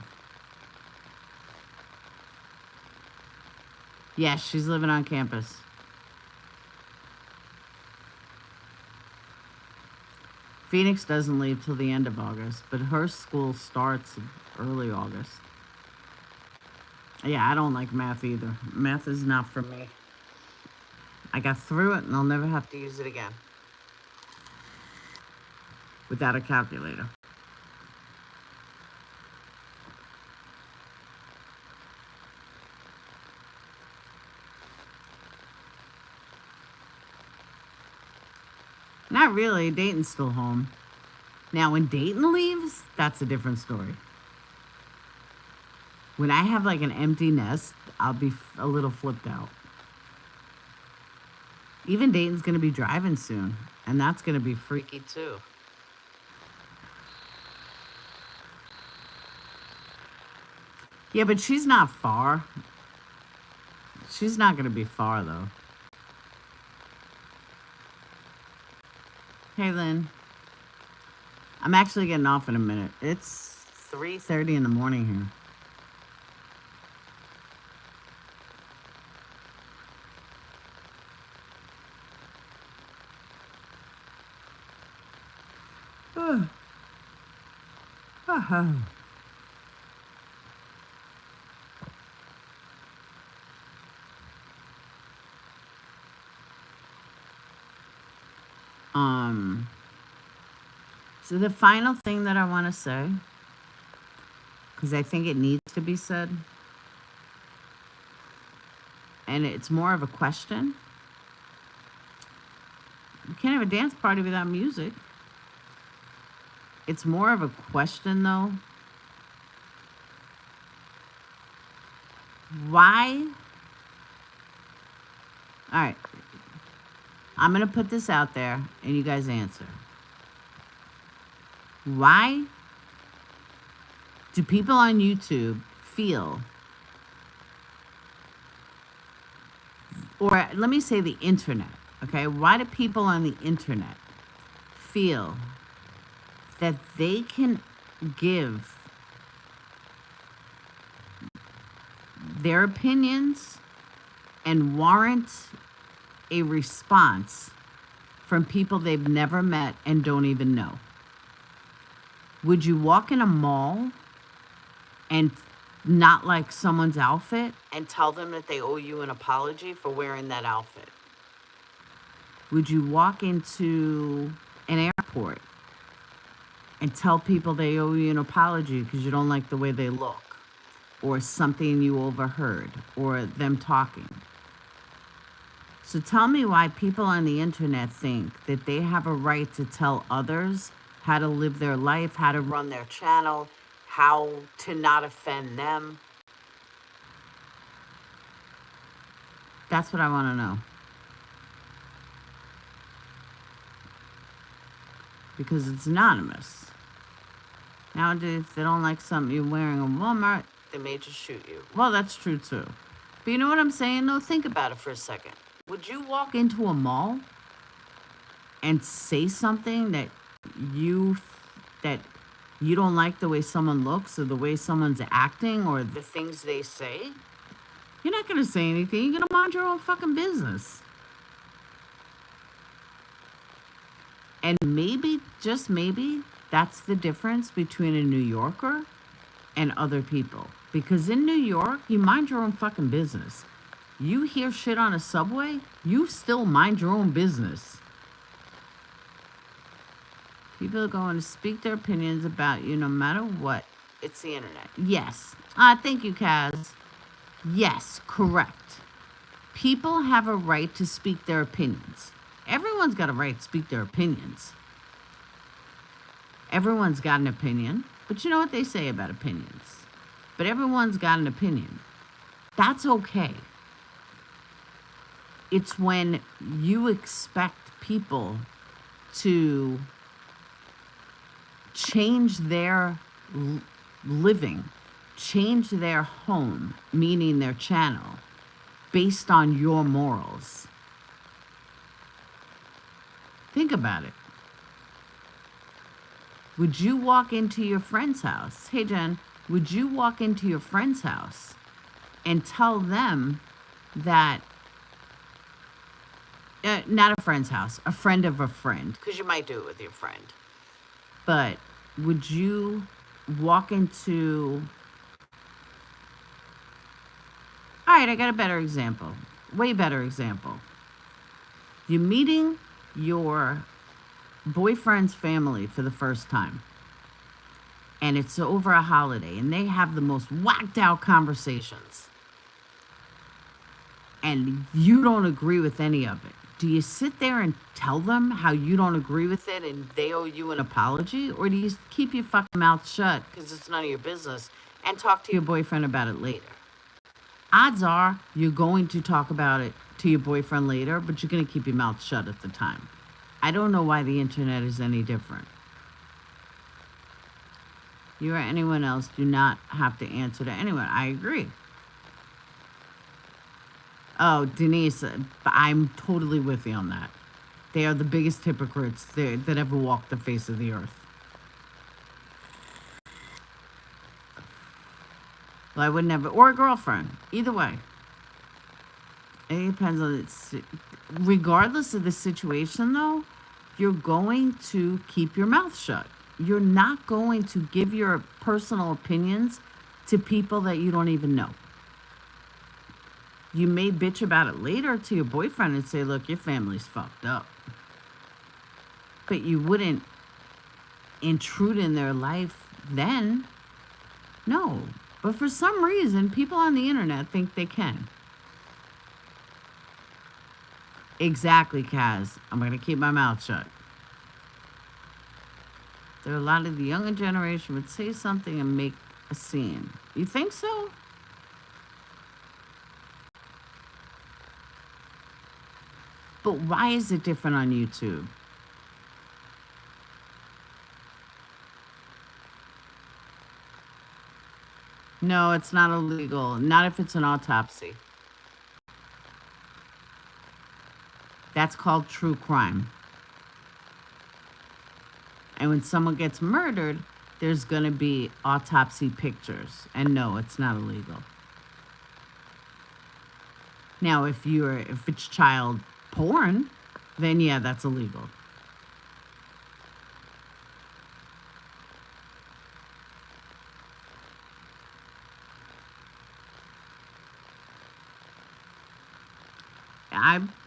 Yes, she's living on campus. Phoenix doesn't leave till the end of August, but her school starts early August. Yeah, I don't like math either. Math is not for me. I got through it and I'll never have to use it again. Without a calculator. Not really. Dayton's still home. Now, when Dayton leaves, that's a different story. When I have like an empty nest, I'll be a little flipped out. Even Dayton's going to be driving soon, and that's going to be freaky too. Yeah, but she's not far. She's not going to be far, though. Hey, Lynn. I'm actually getting off in a minute. It's 3:30 in the morning here. So the final thing that I want to say, because I think it needs to be said, and it's more of a question. You can't have a dance party without music. It's more of a question, though. Why? All right. I'm going to put this out there, and you guys answer. Why do people on YouTube feel, or let me say the internet, okay? Why do people on the internet feel that they can give their opinions and warrant a response from people they've never met and don't even know? Would you walk in a mall and not like someone's outfit and tell them that they owe you an apology for wearing that outfit? Would you walk into an airport and tell people they owe you an apology because you don't like the way they look, or something you overheard, or them talking? So tell me why people on the internet think that they have a right to tell others how to live their life, how to run their channel, how to not offend them. That's what I want to know. Because it's anonymous. Nowadays, if they don't like something you're wearing in Walmart, they may just shoot you. Well, that's true too. But you know what I'm saying, though? Think about it for a second. Would you walk into a mall and say something that you don't like the way someone looks, or the way someone's acting, or the things they say? You're not going to say anything. You're going to mind your own fucking business. And maybe, just maybe, that's the difference between a New Yorker and other people. Because in New York, you mind your own fucking business. You hear shit on a subway, you still mind your own business. People are going to speak their opinions about you no matter what. It's the internet. Yes. Thank you, Kaz. Yes, correct. People have a right to speak their opinions. Everyone's got a right to speak their opinions. Everyone's got an opinion, but you know what they say about opinions. But everyone's got an opinion. That's okay. It's when you expect people to change their living, change their home, meaning their channel, based on your morals. Think about it. Would you walk into your friend's house? Hey, Jen, would you walk into your friend's house and tell them that, not a friend's house, a friend of a friend, because you might do it with your friend, but would you walk into, all right, I got a better example, way better example. You're meeting your boyfriend's family for the first time, and it's over a holiday, and they have the most whacked out conversations, and you don't agree with any of it. Do you sit there and tell them how you don't agree with it and they owe you an apology? Or do you keep your fucking mouth shut because it's none of your business and talk to your boyfriend about it later? Odds are you're going to talk about it to your boyfriend later, but you're going to keep your mouth shut at the time. I don't know why the internet is any different. You or anyone else do not have to answer to anyone. I agree. Oh, Denise, I'm totally with you on that. They are the biggest hypocrites that ever walked the face of the earth. Well, I would never, or a girlfriend, either way. It depends on it. Regardless of the situation, though, you're going to keep your mouth shut. You're not going to give your personal opinions to people that you don't even know. You may bitch about it later to your boyfriend and say, look, your family's fucked up. But you wouldn't intrude in their life then. No. But for some reason, people on the internet think they can. Exactly, Kaz. I'm going to keep my mouth shut. There are a lot of the younger generation would say something and make a scene. You think so? But why is it different on YouTube? No, it's not illegal. Not if it's an autopsy. That's called true crime. And when someone gets murdered, there's going to be autopsy pictures. And no, it's not illegal. Now, if it's child porn, then yeah, that's illegal.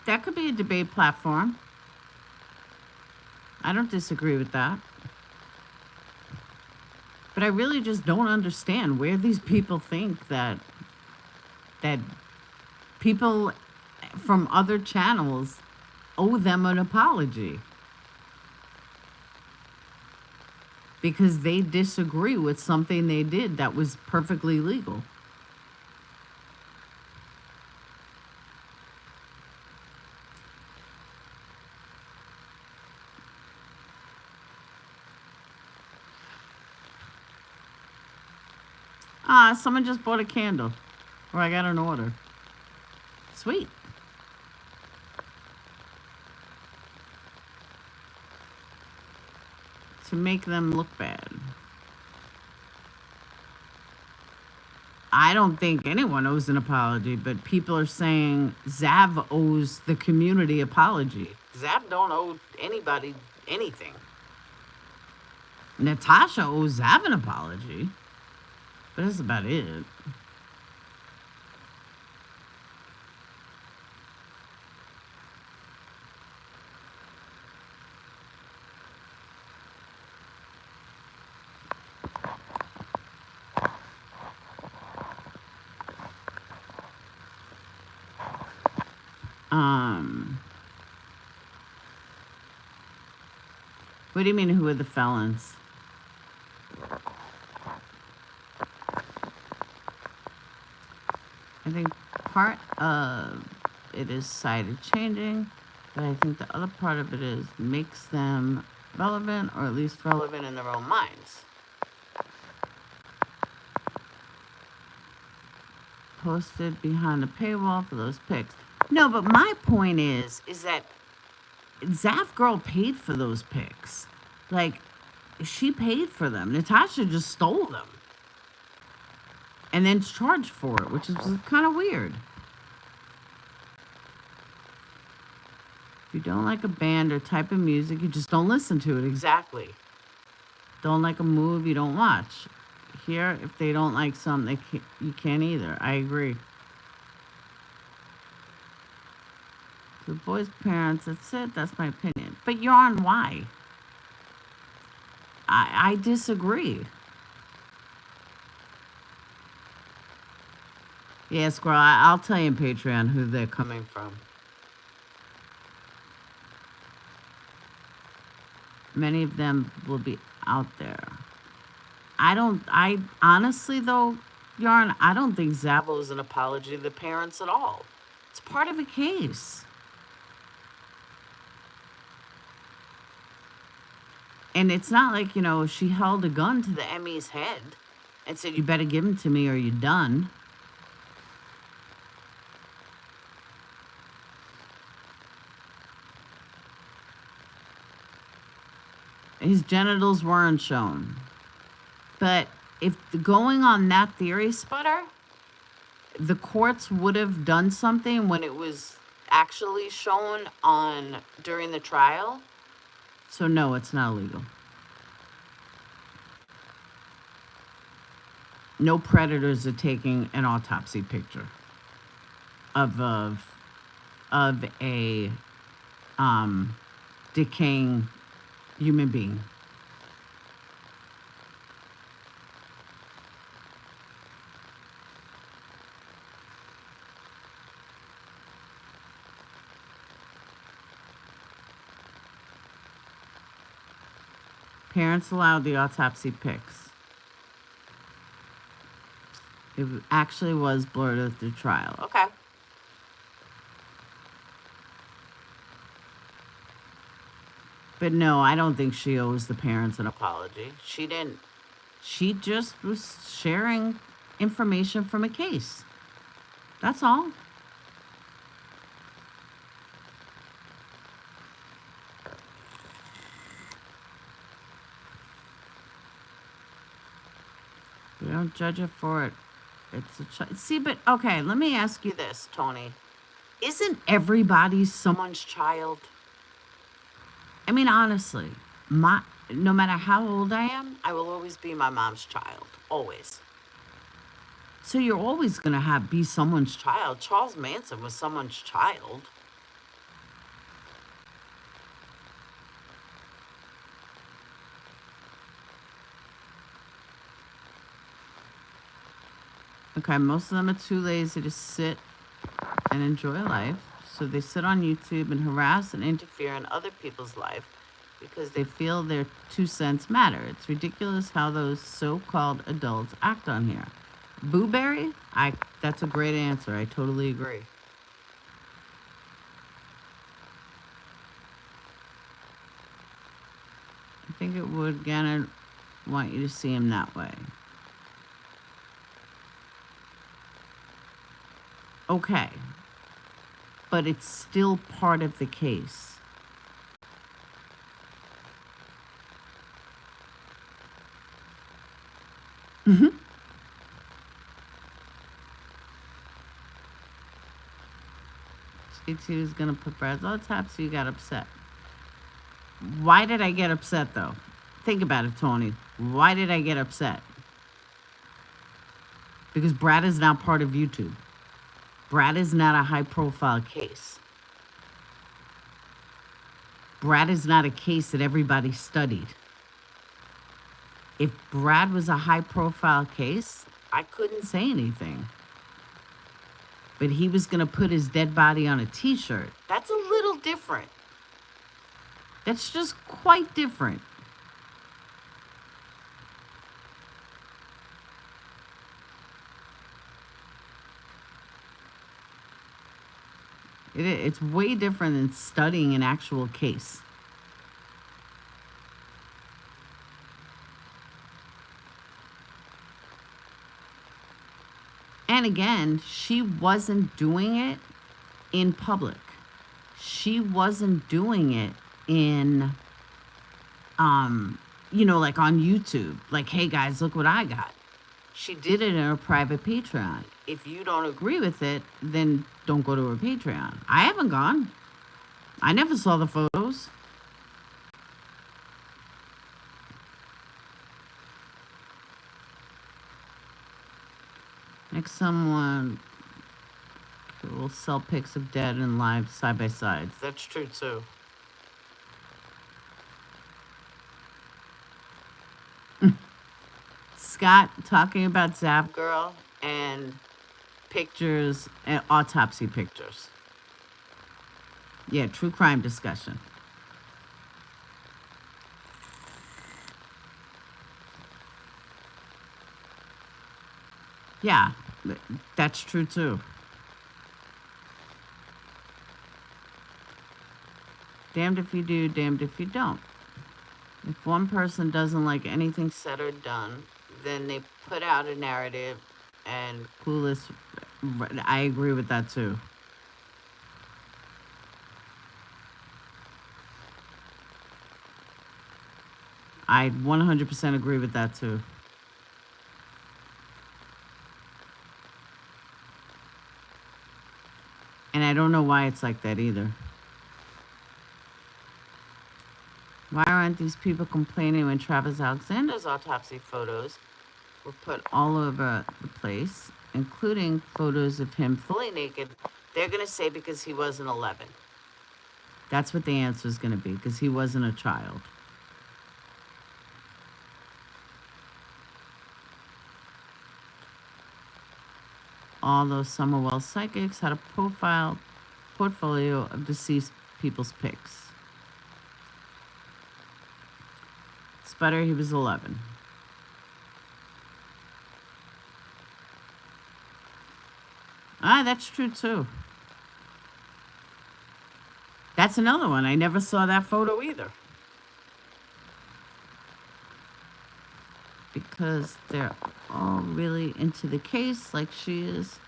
That could be a debate platform. I don't disagree with that. But I really just don't understand where these people think that people from other channels owe them an apology because they disagree with something they did that was perfectly legal. Someone just bought a candle, or I got an order. Sweet. To make them look bad. I don't think anyone owes an apology, but people are saying Zav owes the community apology. Zav don't owe anybody anything. Natasha owes Zav an apology, but that's about it. What do you mean, who are the felons? I think part of it is cited changing, but I think the other part of it is makes them relevant, or at least relevant in their own minds. Posted behind the paywall for those pics. No, but my point is that Zaf girl paid for those pics. Like, she paid for them. Natasha just stole them. And then charged for it, which is kind of weird. If you don't like a band or type of music, you just don't listen to it. Exactly. Don't like a move, you don't watch. Here, if they don't like something, you can't either. I agree. The boy's parents, that's it. That's my opinion. But you're on why? I disagree. Yeah, Squirrel, I'll tell you in Patreon who they're coming from. Many of them will be out there. I honestly though, Yarn, I don't think Zabo is an apology to the parents at all. It's part of a case. And it's not like, she held a gun to the Emmy's head and said, you better give him to me or you're done. His genitals weren't shown. But if going on that theory, Sputter, the courts would have done something when it was actually shown during the trial. So no, it's not illegal. No predators are taking an autopsy picture of a decaying human being. Parents allowed the autopsy pics. It actually was blurred at the trial. Okay. But no, I don't think she owes the parents an apology. She didn't. She just was sharing information from a case. That's all. We don't judge her for it. It's a child. See, but okay, let me ask you this, Tony. Isn't everybody someone's child? I mean, honestly, no matter how old I am, I will always be my mom's child. Always. So you're always going to be someone's child. Charles Manson was someone's child. Okay, most of them are too lazy to sit and enjoy life. So they sit on YouTube and harass and interfere in other people's life because they feel their 2 cents matter. It's ridiculous how those so-called adults act on here. Booberry? That's a great answer. I totally agree. I think it would Gannon want you to see him that way. Okay. But it's still part of the case. Mm-hmm. JT was gonna put Brad's on top, so you got upset. Why did I get upset though? Think about it, Tony. Why did I get upset? Because Brad is now part of YouTube. Brad is not a high-profile case. Brad is not a case that everybody studied. If Brad was a high-profile case, I couldn't say anything. but he was going to put his dead body on a t-shirt. That's a little different. That's just quite different. It's way different than studying an actual case. And again, she wasn't doing it in public. She wasn't doing it in, like on YouTube. Like, hey guys, look what I got. She did it in her private Patreon. If you don't agree with it, then don't go to her Patreon. I haven't gone. I never saw the photos. Next, someone will sell pics of dead and live side by side. That's true too. Scott talking about Zap Girl and pictures and autopsy pictures. Yeah, true crime discussion. Yeah, that's true too. Damned if you do, damned if you don't. If one person doesn't like anything said or done, then they put out a narrative and clueless. I agree with that too. I 100% agree with that too. And I don't know why it's like that either. Why aren't these people complaining when Travis Alexander's autopsy photos were put all over the place, including photos of him fully naked? They're going to say because he wasn't 11. That's what the answer is going to be, because he wasn't a child. Although some of Wells' psychics had a portfolio of deceased people's pics. It's better he was 11. That's true too. That's another one. I never saw that photo either. Because they're all really into the case like she is.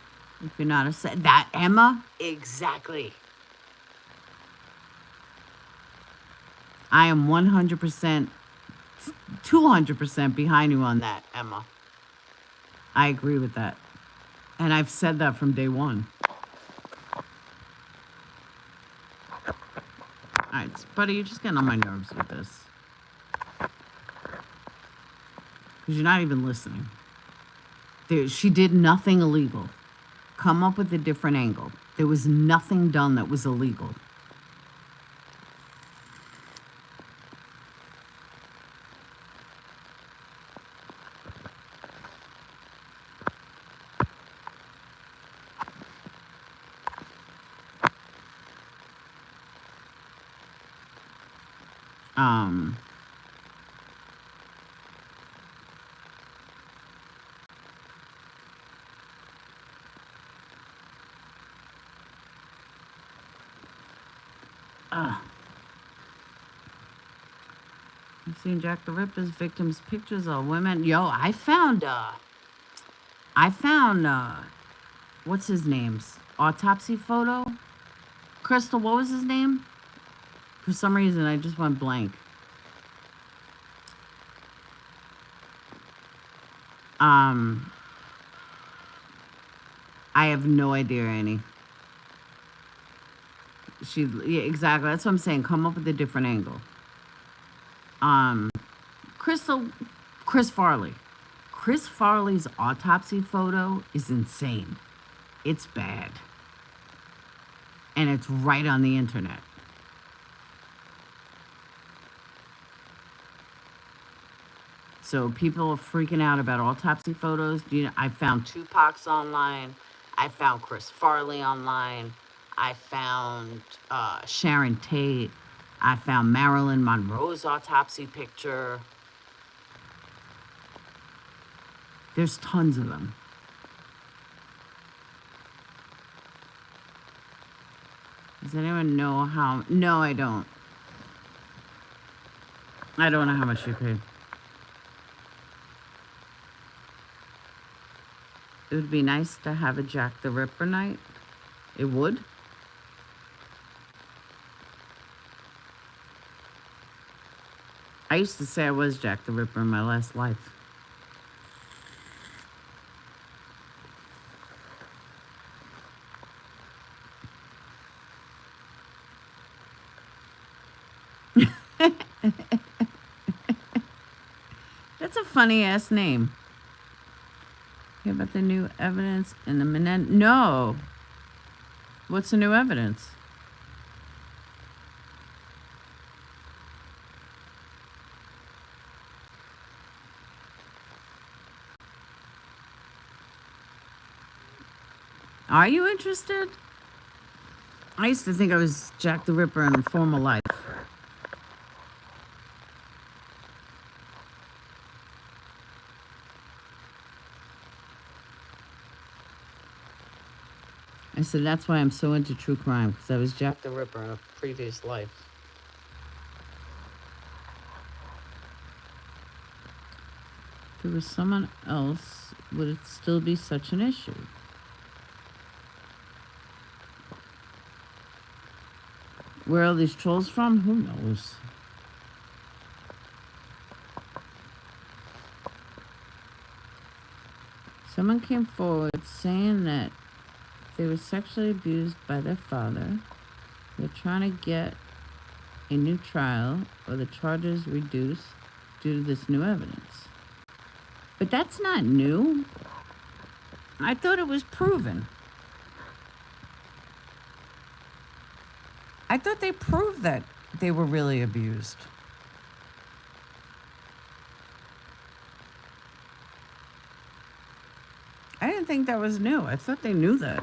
If you're not that Emma? Exactly. I am 100%, 200% behind you on that, Emma. I agree with that. And I've said that from day one. All right, buddy, you're just getting on my nerves with this. Because you're not even listening. She did nothing illegal. Come up with a different angle. There was nothing done that was illegal. I've seen Jack the Ripper's victims' pictures of women. Yo, I found, what's his name's autopsy photo? Crystal, what was his name? For some reason, I just went blank. I have no idea, Annie. Yeah, exactly. That's what I'm saying. Come up with a different angle. Chris Farley. Chris Farley's autopsy photo is insane. It's bad. And it's right on the internet. So people are freaking out about autopsy photos. I found Tupac's online. I found Chris Farley online. I found Sharon Tate. I found Marilyn Monroe's autopsy picture. There's tons of them. Does anyone know how? No, I don't. I don't know how much you paid. It would be nice to have a Jack the Ripper night. It would. I used to say I was Jack the Ripper in my last life. That's a funny ass name. Hear about the new evidence in the No. What's the new evidence? Are you interested? I used to think I was Jack the Ripper in a former life. I said, that's why I'm so into true crime, because I was Jack the Ripper in a previous life. If there was someone else, would it still be such an issue? Where are these trolls from? Who knows? Someone came forward saying that they were sexually abused by their father. They're trying to get a new trial or the charges reduced due to this new evidence. But that's not new. I thought it was proven. I thought they proved that they were really abused. I didn't think that was new. I thought they knew that.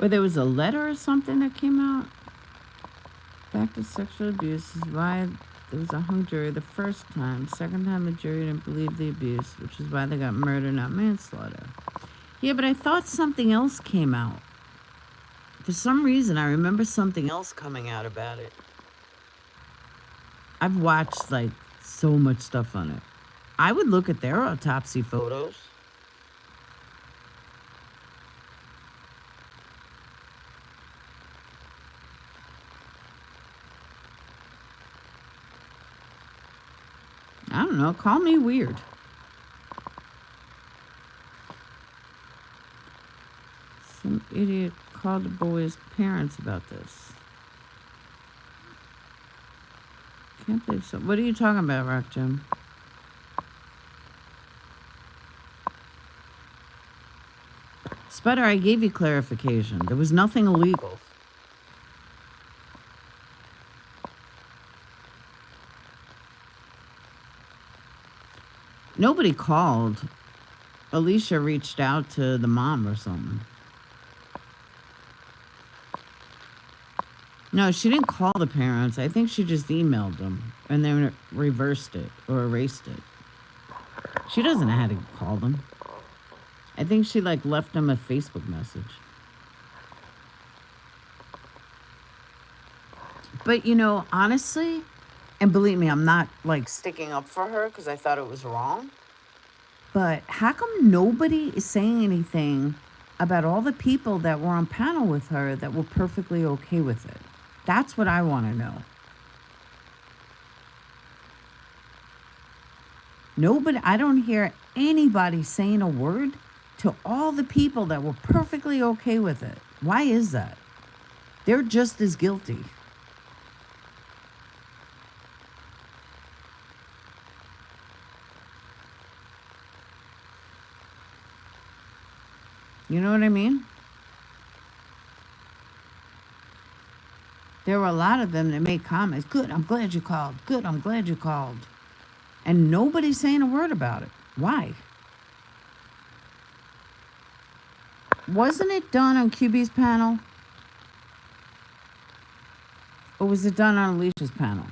Or there was a letter or something that came out. Back to sexual abuse is why there was a hung jury the first time. Second time, the jury didn't believe the abuse, which is why they got murder, not manslaughter. Yeah, but I thought something else came out. For some reason, I remember something else coming out about it. I've watched, like, so much stuff on it. I would look at their autopsy photos. I don't know, call me weird. Some idiot called the boy's parents about this. Can't believe so. What are you talking about, Rock Jim? Sputter, I gave you clarification. There was nothing illegal. Nobody called. Alicia reached out to the mom or something. No, she didn't call the parents. I think she just emailed them and then reversed it or erased it. She doesn't know how to call them. I think she like left them a Facebook message. But you know, honestly, and believe me, I'm not like sticking up for her because I thought it was wrong. But how come nobody is saying anything about all the people that were on panel with her that were perfectly okay with it? That's what I want to know. Nobody, I don't hear anybody saying a word to all the people that were perfectly okay with it. Why is that? They're just as guilty. You know what I mean? There were a lot of them that made comments. Good, I'm glad you called. Good, I'm glad you called. And nobody's saying a word about it. Why? Wasn't it done on QB's panel? Or was it done on Alicia's panel?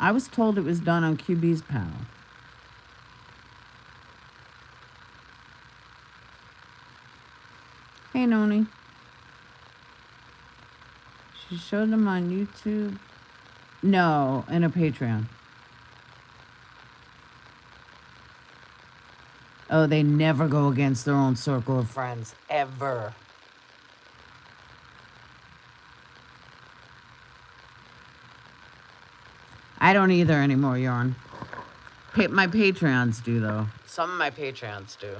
I was told it was done on QB's panel. Hey, Noni. She showed them on YouTube. No, in a Patreon. Oh, they never go against their own circle of friends. Ever. I don't either anymore, Yarn. My Patreons do, though. Some of my Patreons do.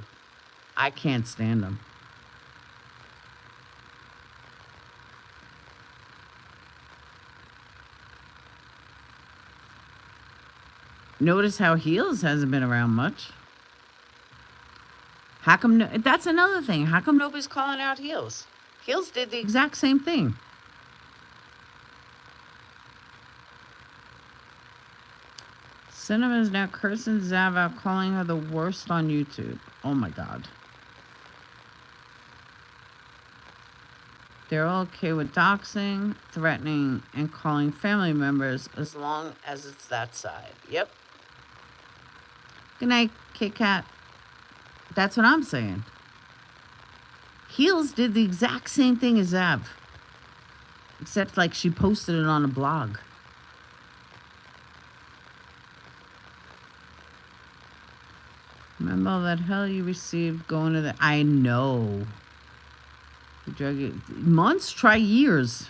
I can't stand them. Notice how Heels hasn't been around much. How come... that's another thing. How come nobody's calling out Heels? Heels did the exact same thing. Cinema is now cursing Zav out, calling her the worst on YouTube. Oh my God. They're all okay with doxing, threatening, and calling family members as long as it's that side. Yep. Good night, Kit Kat. That's what I'm saying. Heels did the exact same thing as Zav. Except like she posted it on a blog. Remember all that hell you received going to the... I know. Months, try years.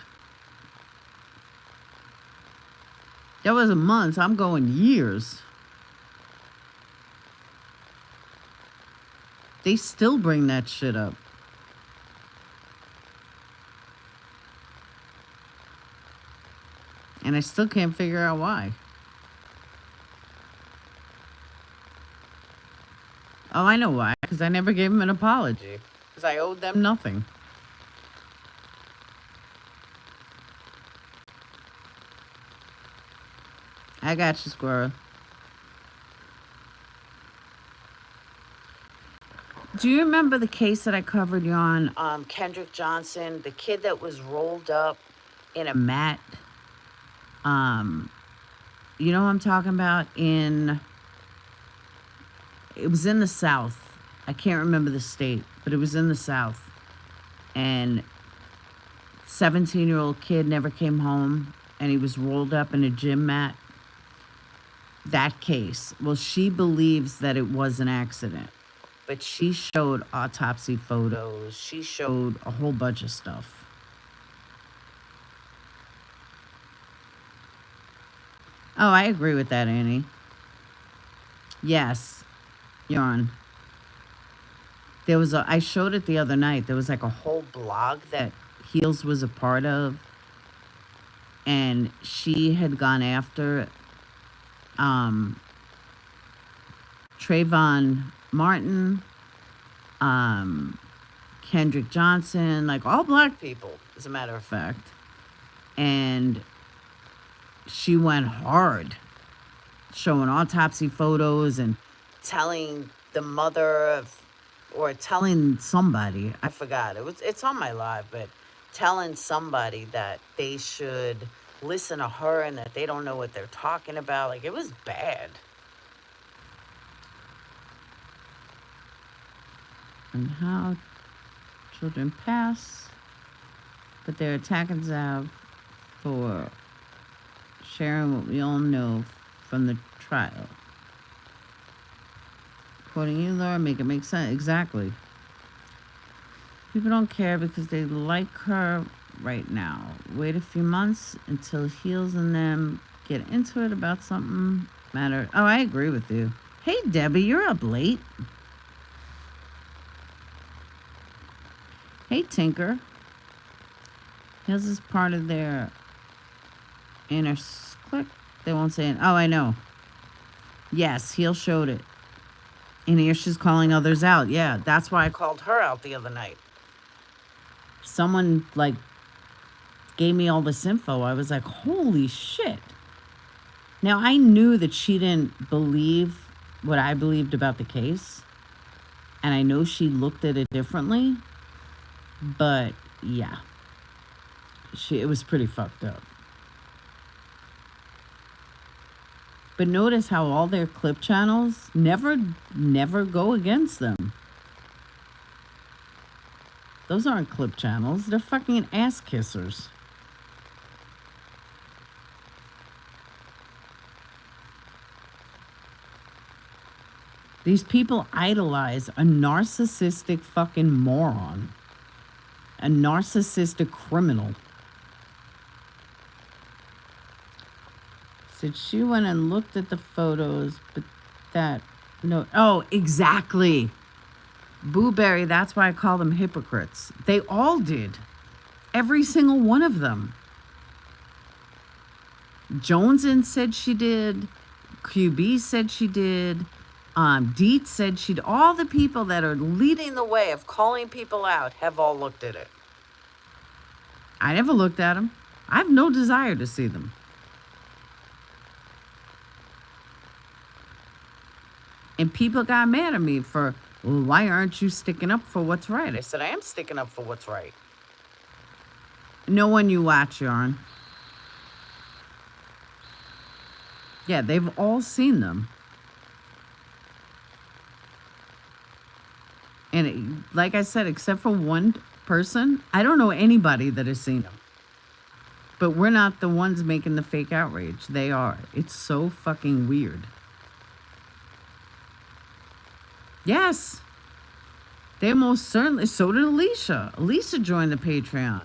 That wasn't months. I'm going years. They still bring that shit up. And I still can't figure out why. Oh, I know why. Because I never gave them an apology. Because I owed them nothing. I got you, Squirrel. Do you remember the case that I covered you on? Kendrick Johnson, the kid that was rolled up in a mat. You know what I'm talking about? It was in the South. I can't remember the state, but it was in the South. And 17-year-old kid never came home, and he was rolled up in a gym mat. That case. Well, she believes that it was an accident, but she showed autopsy photos. She showed a whole bunch of stuff. Oh, I agree with that, Annie. Yes. Yarn. I showed it the other night. There was like a whole blog that Heels was a part of. And she had gone after Trayvon Martin, Kendrick Johnson, like all black people, as a matter of fact. And she went hard, showing autopsy photos and telling the mother of, or telling somebody, I forgot, it's on my live, but telling somebody that they should listen to her and that they don't know what they're talking about. Like, it was bad. And how children pass, but they're attacking Zav for sharing what we all know from the trial. Quoting you, Laura, make it make sense. Exactly. People don't care because they like her right now. Wait a few months until Heels and them get into it about something matter. Oh, I agree with you. Hey, Debbie, you're up late. Hey, Tinker. Heels is part of their inner clique. They won't say it. Oh, I know. Yes, Heel showed it. And here she's calling others out. Yeah, that's why I called her out the other night. Someone, like, gave me all this info. I was like, holy shit. Now, I knew that she didn't believe what I believed about the case. And I know she looked at it differently. But, yeah. It was pretty fucked up. But notice how all their clip channels never go against them. Those aren't clip channels. They're fucking ass kissers. These people idolize a narcissistic fucking moron. A narcissistic criminal. Said she went and looked at the photos, but that... No. Oh, exactly. Booberry, that's why I call them hypocrites. They all did. Every single one of them. Joneson said she did. QB said she did. Dietz said she did. All the people that are leading the way of calling people out have all looked at it. I never looked at them. I have no desire to see them. And people got mad at me for, well, why aren't you sticking up for what's right? I said, I am sticking up for what's right. No one you watch, Yarn. Yeah, they've all seen them. And like I said, except for one person, I don't know anybody that has seen them. But we're not the ones making the fake outrage. They are. It's so fucking weird. Yes. They most certainly. So did Alicia. Alicia joined the Patreon.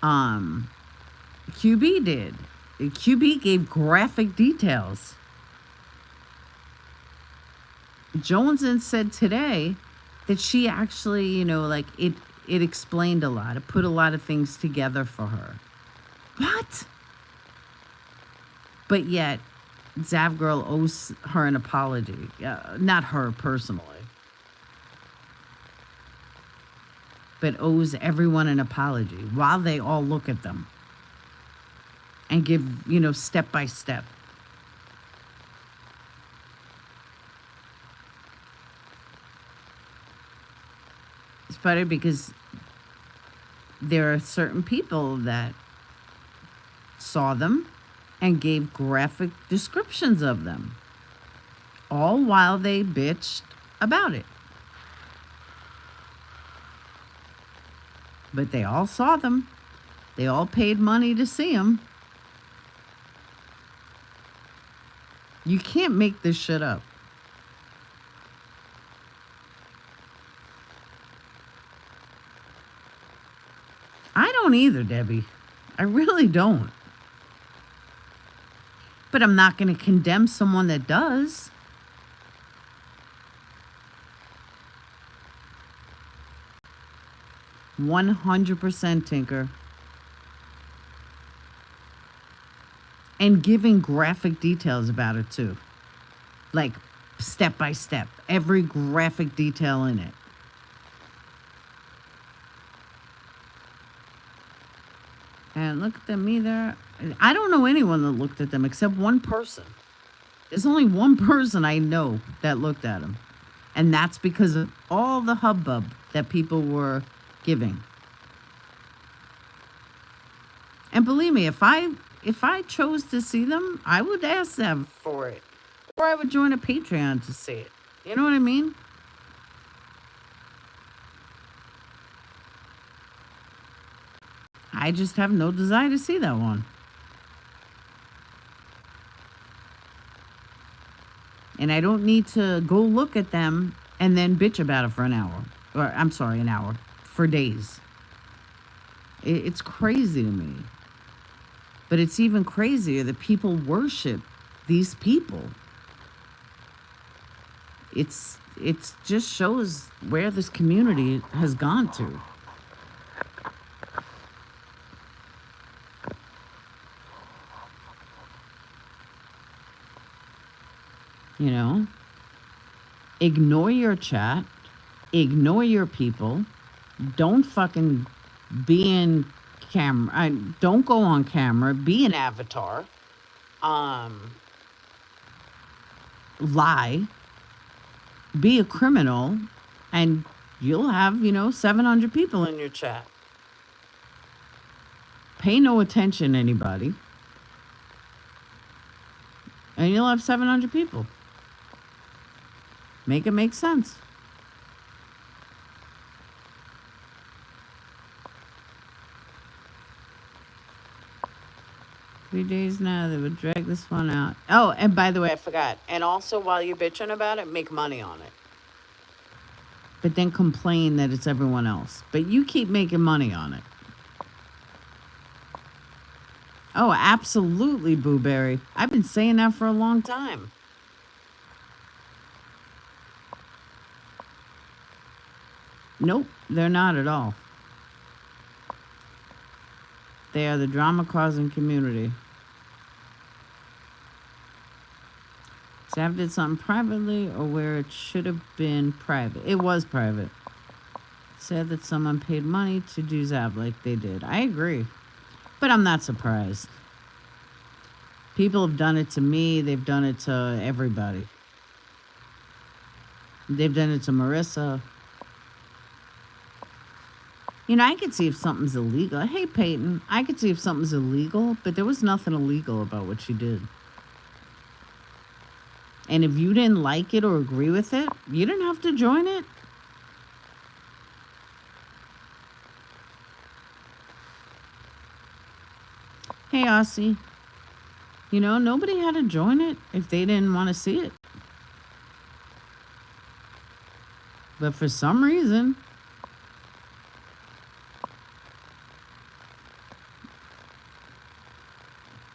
QB did. QB gave graphic details. Joneson said today that she actually, you know, like it explained a lot. It put a lot of things together for her. What? But yet, Zav Girl owes her an apology. Not her personally. But owes everyone an apology while they all look at them. And give, you know, step by step. It's funny because there are certain people that saw them and gave graphic descriptions of them, all while they bitched about it. But they all saw them. They all paid money to see them. You can't make this shit up. I don't either, Debbie. I really don't. But I'm not going to condemn someone that does. $100%, Tinker. And giving graphic details about it too. Like step by step. Every graphic detail in it. And look at them either. I don't know anyone that looked at them except one person. There's only one person I know that looked at them. And that's because of all the hubbub that people were giving. And believe me, if I chose to see them, I would ask them for it. Or I would join a Patreon to see it. You know what I mean? I just have no desire to see that one. And I don't need to go look at them and then bitch about it for an hour. Or, I'm sorry, an hour. For days. It's crazy to me. But it's even crazier that people worship these people. It just shows where this community has gone to. You know? Ignore your chat. Ignore your people. Don't fucking be in camera. Don't go on camera. Be an avatar. Lie. Be a criminal. And you'll have, 700 people in your chat. Pay no attention to anybody. And you'll have 700 people. Make it make sense. Three days now, they would drag this one out. Oh, and by the way, I forgot. And also, while you're bitching about it, make money on it. But then complain that it's everyone else. But you keep making money on it. Oh, absolutely, Booberry. I've been saying that for a long time. Nope, they're not at all. They are the drama-causing community. Sav did something privately or where it should have been private. It was private. Said that someone paid money to do Zab like they did. I agree. But I'm not surprised. People have done it to me. They've done it to everybody. They've done it to Marissa. I could see if something's illegal. Hey, Peyton, I could see if something's illegal, but there was nothing illegal about what she did. And if you didn't like it or agree with it, you didn't have to join it. Hey, Aussie. Nobody had to join it if they didn't want to see it. But for some reason,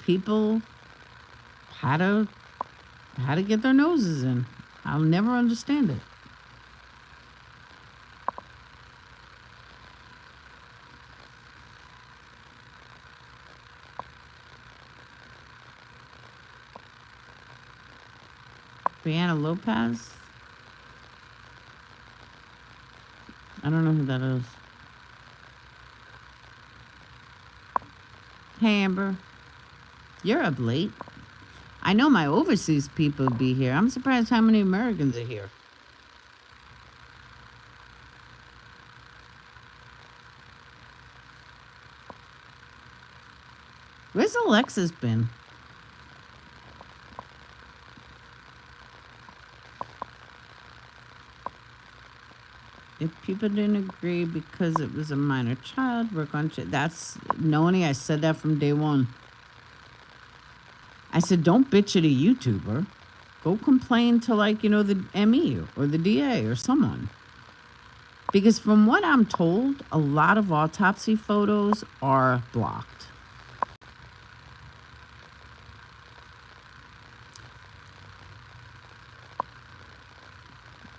people had to get their noses in. I'll never understand it. Brianna Lopez? I don't know who that is. Hey, Amber. You're up late. I know my overseas people be here. I'm surprised how many Americans are here. Where's Alexis been? If people didn't agree because it was a minor child, work on shit. That's Noni. I said that from day one. I said, don't bitch at a YouTuber. Go complain to the ME or the DA or someone. Because from what I'm told, a lot of autopsy photos are blocked.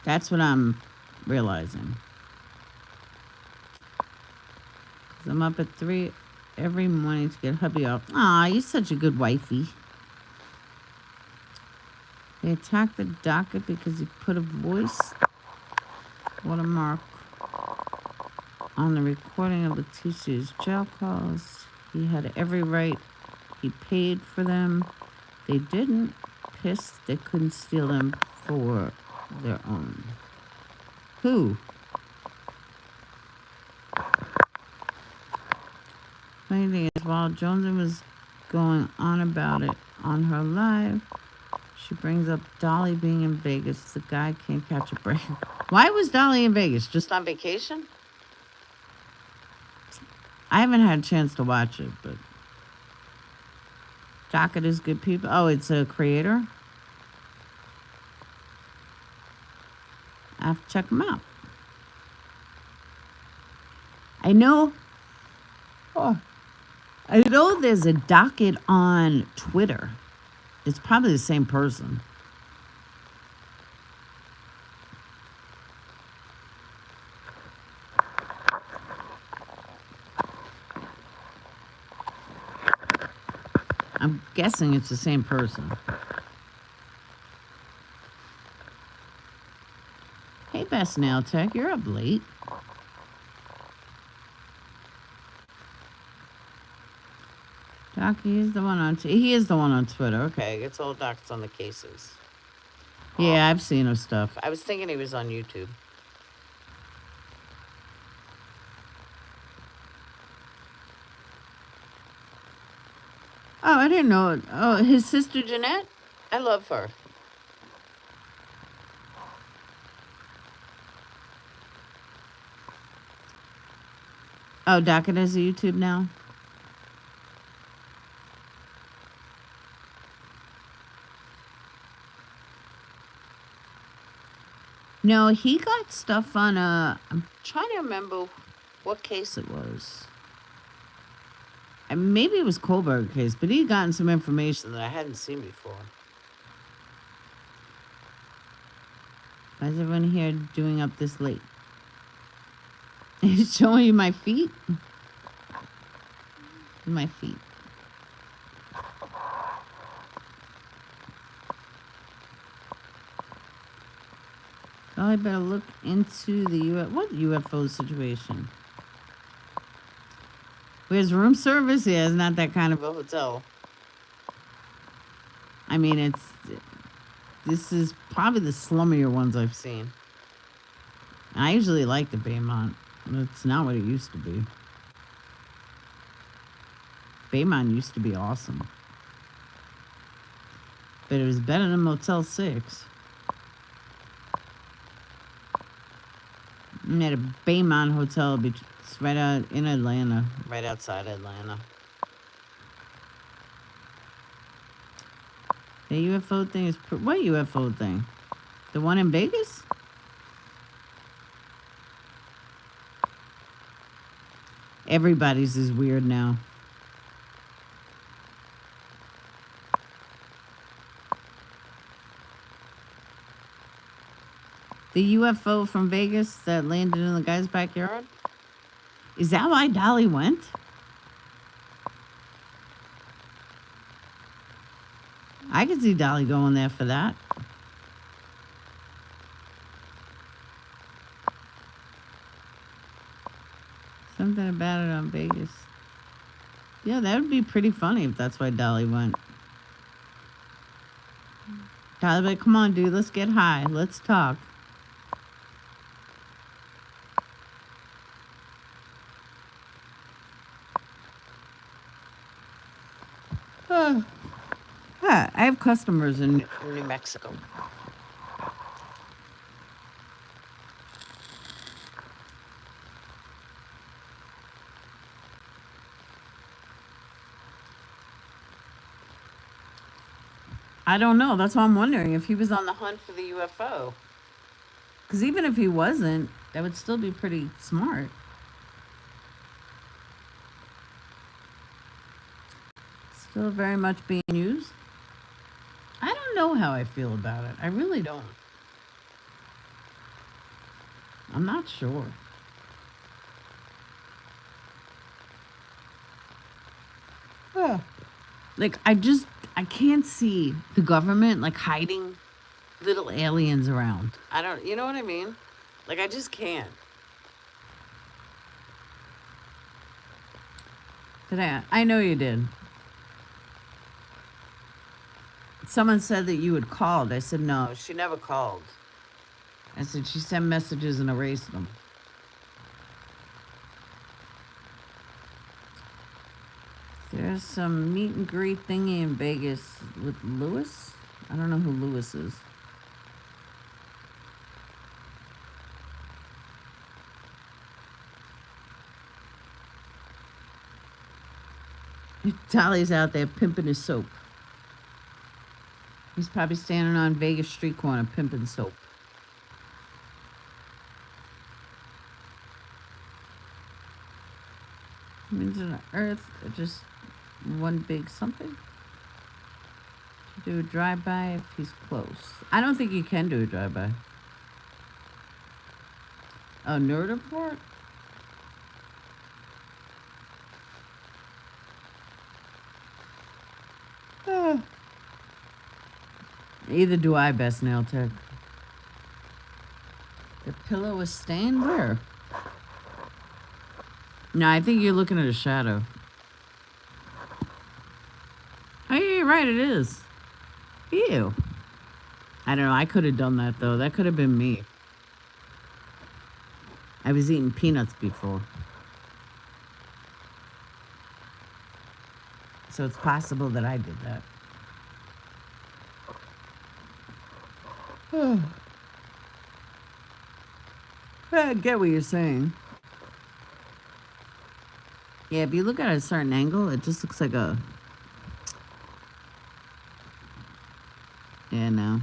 That's what I'm realizing. 'Cause I'm up at 3 every morning to get hubby off. Aw, you're such a good wifey. They attacked the docket because he put a voice watermark on the recording of Letitia's jail calls. He had every right. He paid for them. They didn't. Pissed they couldn't steal them for their own. Who? Funny thing is, while Jonesy was going on about it on her live, she brings up Dolly being in Vegas. The guy can't catch a break. Why was Dolly in Vegas? Just on vacation? I haven't had a chance to watch it, but Docket is good people. Oh, it's a creator? I have to check them out. I know there's a Docket on Twitter. It's probably the same person. I'm guessing it's the same person. Hey, Best Nail Tech, you're up late. Doc, he is the one on Twitter. Okay, it's all Doc's on the cases. Yeah, I've seen his stuff. I was thinking he was on YouTube. Oh, I didn't know it. Oh, his sister Jeanette? I love her. Oh, Docket has a YouTube now? No, he got stuff on I'm trying to remember what case it was. And maybe it was Kohberger case, but he'd gotten some information that I hadn't seen before. Why is everyone here doing up this late? He's showing you my feet? My feet. Oh, I better look into the what UFO situation? Where's room service? Yeah, it's not that kind of a hotel. I mean, this is probably the slummier ones I've seen. I usually like the Baymont. It's not what it used to be. Baymont used to be awesome. But it was better than Motel 6. And at a Baymont Hotel, it's right out in Atlanta, right outside Atlanta. The UFO thing is... What UFO thing? The one in Vegas? Everybody's is weird now. The UFO from Vegas that landed in the guy's backyard? Is that why Dolly went? I could see Dolly going there for that. Something about it on Vegas. Yeah, that would be pretty funny if that's why Dolly went. Dolly's like, come on, dude, let's get high. Let's talk. I have customers in New Mexico. I don't know. That's why I'm wondering if he was on the hunt for the UFO. Because even if he wasn't, that would still be pretty smart. Still very much being used. I don't know how I feel about it. I really don't. I'm not sure. Like, I can't see the government, like, hiding little aliens around. You know what I mean? Like, I just can't. I know you did. Someone said that you had called. I said, no, she never called. I said, she sent messages and erased them. There's some meet and greet thingy in Vegas with Lewis. I don't know who Lewis is. Dolly's out there pimping his soap. He's probably standing on Vegas street corner pimping soap. Means on Earth, just one big something. To do a drive-by if he's close. I don't think you can do a drive-by. Oh, Nerd Report? Either do I, Best Nail Tech. The pillow was stained? Where? No, I think you're looking at a shadow. Oh, yeah, you're right, it is. Ew. I don't know, I could have done that, though. That could have been me. I was eating peanuts before. So it's possible that I did that. I get what you're saying. Yeah, if you look at it at a certain angle, it just looks like a... Yeah, no.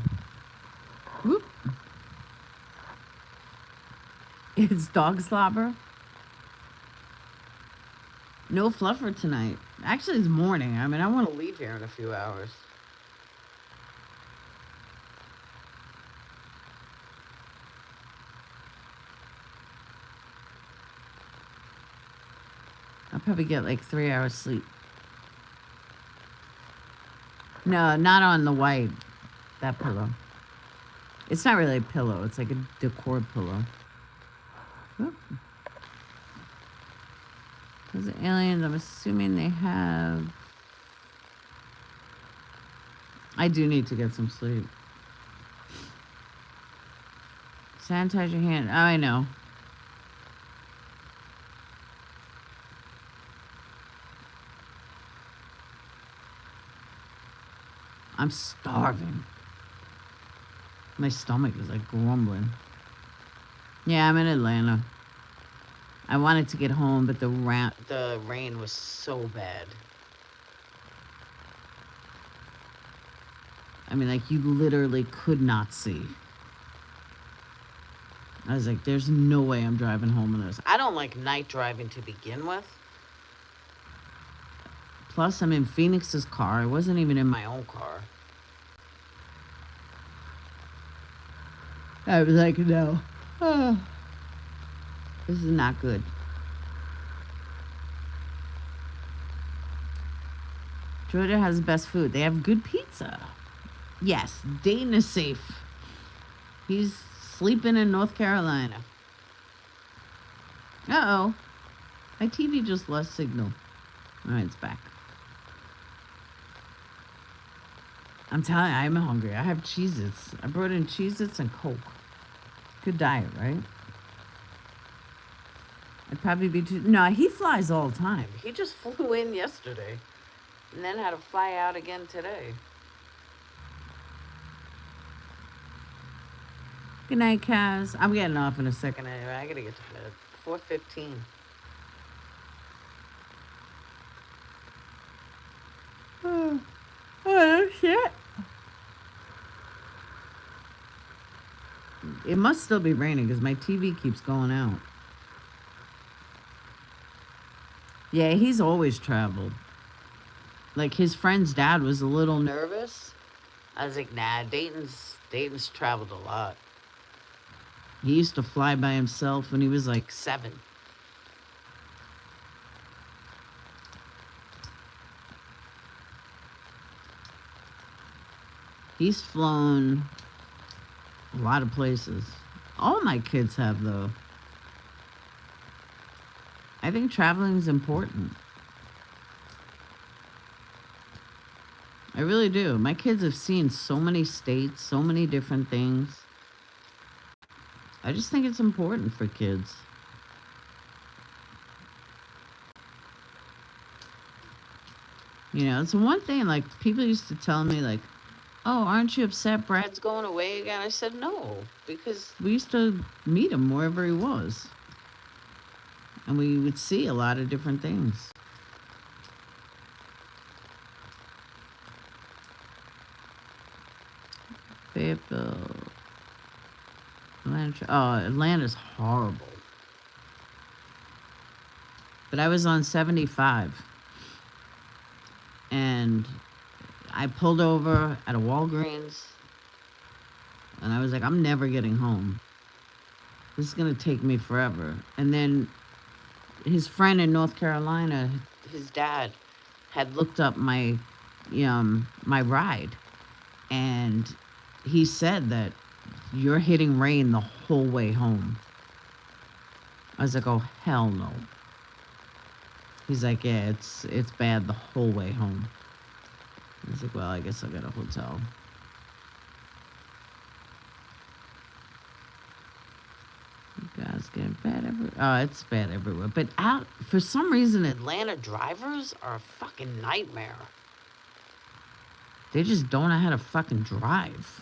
Whoop. It's dog slobber. No fluffer tonight. Actually, it's morning. I mean, I want to leave here in a few hours. I'll probably get like 3 hours sleep. No, not on the white. That pillow. It's not really a pillow. It's like a decor pillow. Whoop. Those are aliens. I'm assuming they have... I do need to get some sleep. Sanitize your hand. Oh, I know. I'm starving. My stomach is like grumbling. Yeah, I'm in Atlanta. I wanted to get home, but the rain was so bad. I mean, like, you literally could not see. I was like, there's no way I'm driving home in this. I don't like night driving to begin with. Plus, I'm in Phoenix's car. I wasn't even in my own car. I was like, no. Oh, this is not good. Georgia has the best food. They have good pizza. Yes, Dayton is safe. He's sleeping in North Carolina. Uh-oh. My TV just lost signal. All right, it's back. I'm telling you, I'm hungry. I have Cheez-Its. I brought in Cheez-Its and Coke. Good diet, right? I'd probably be too... No, he flies all the time. He just flew in yesterday. And then had to fly out again today. Good night, Kaz. I'm getting off in a second anyway. I gotta get to bed. 4:15. Oh, shit. It must still be raining because my TV keeps going out. Yeah, he's always traveled. Like, his friend's dad was a little nervous. I was like, nah, Dayton's traveled a lot. He used to fly by himself when he was like 7. He's flown a lot of places. All my kids have, though. I think traveling is important. I really do. My kids have seen so many states, so many different things. I just think it's important for kids. You know, it's one thing, like, people used to tell me, like, oh, aren't you upset Brad's going away again? I said, no, because we used to meet him wherever he was. And we would see a lot of different things. Fayetteville. Atlanta. Oh, Atlanta's horrible. But I was on 75. And I pulled over at a Walgreens. And I was like, I'm never getting home. This is going to take me forever. And then his friend in North Carolina, his dad, had looked up my ride. And he said that you're hitting rain the whole way home. I was like, oh, hell no. He's like, yeah, it's bad the whole way home. I was like, well, I guess I'll get a hotel. You guys getting bad everywhere. Oh, it's bad everywhere. But for some reason, Atlanta drivers are a fucking nightmare. They just don't know how to fucking drive.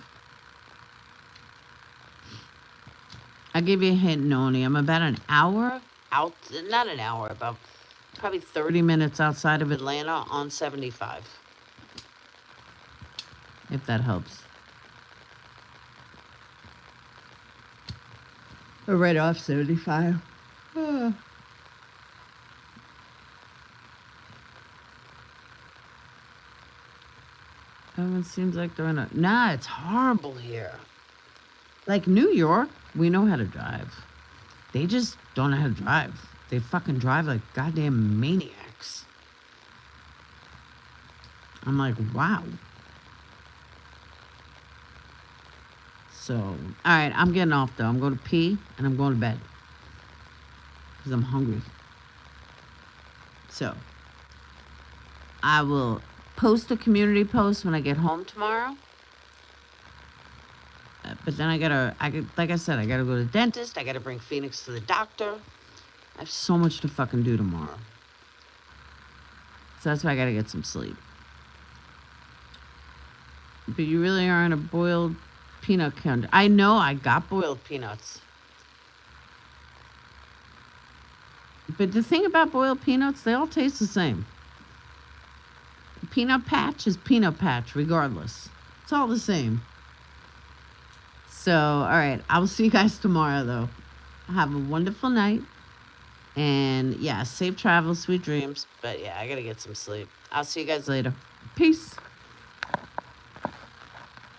I'll give you a hint, Noni. I'm about an hour out, not an hour, about probably 30 minutes outside of Atlanta on 75. If that helps. Or right off 75. Everyone seems like they're in a... Nah, it's horrible here. Like New York, we know how to drive. They just don't know how to drive. They fucking drive like goddamn maniacs. I'm like, wow. So, all right, I'm getting off though. I'm going to pee and I'm going to bed. Because I'm hungry. So, I will post a community post when I get home tomorrow. But then like I said, I gotta go to the dentist. I gotta bring Phoenix to the doctor. I have so much to fucking do tomorrow. So that's why I gotta get some sleep. But you really aren't a boiled peanut count. I know I got boiled peanuts. But the thing about boiled peanuts, they all taste the same. Peanut patch is peanut patch, regardless. It's all the same. So, all right. I will see you guys tomorrow, though. Have a wonderful night. And, yeah, safe travels, sweet dreams. But, yeah, I got to get some sleep. I'll see you guys later. Peace.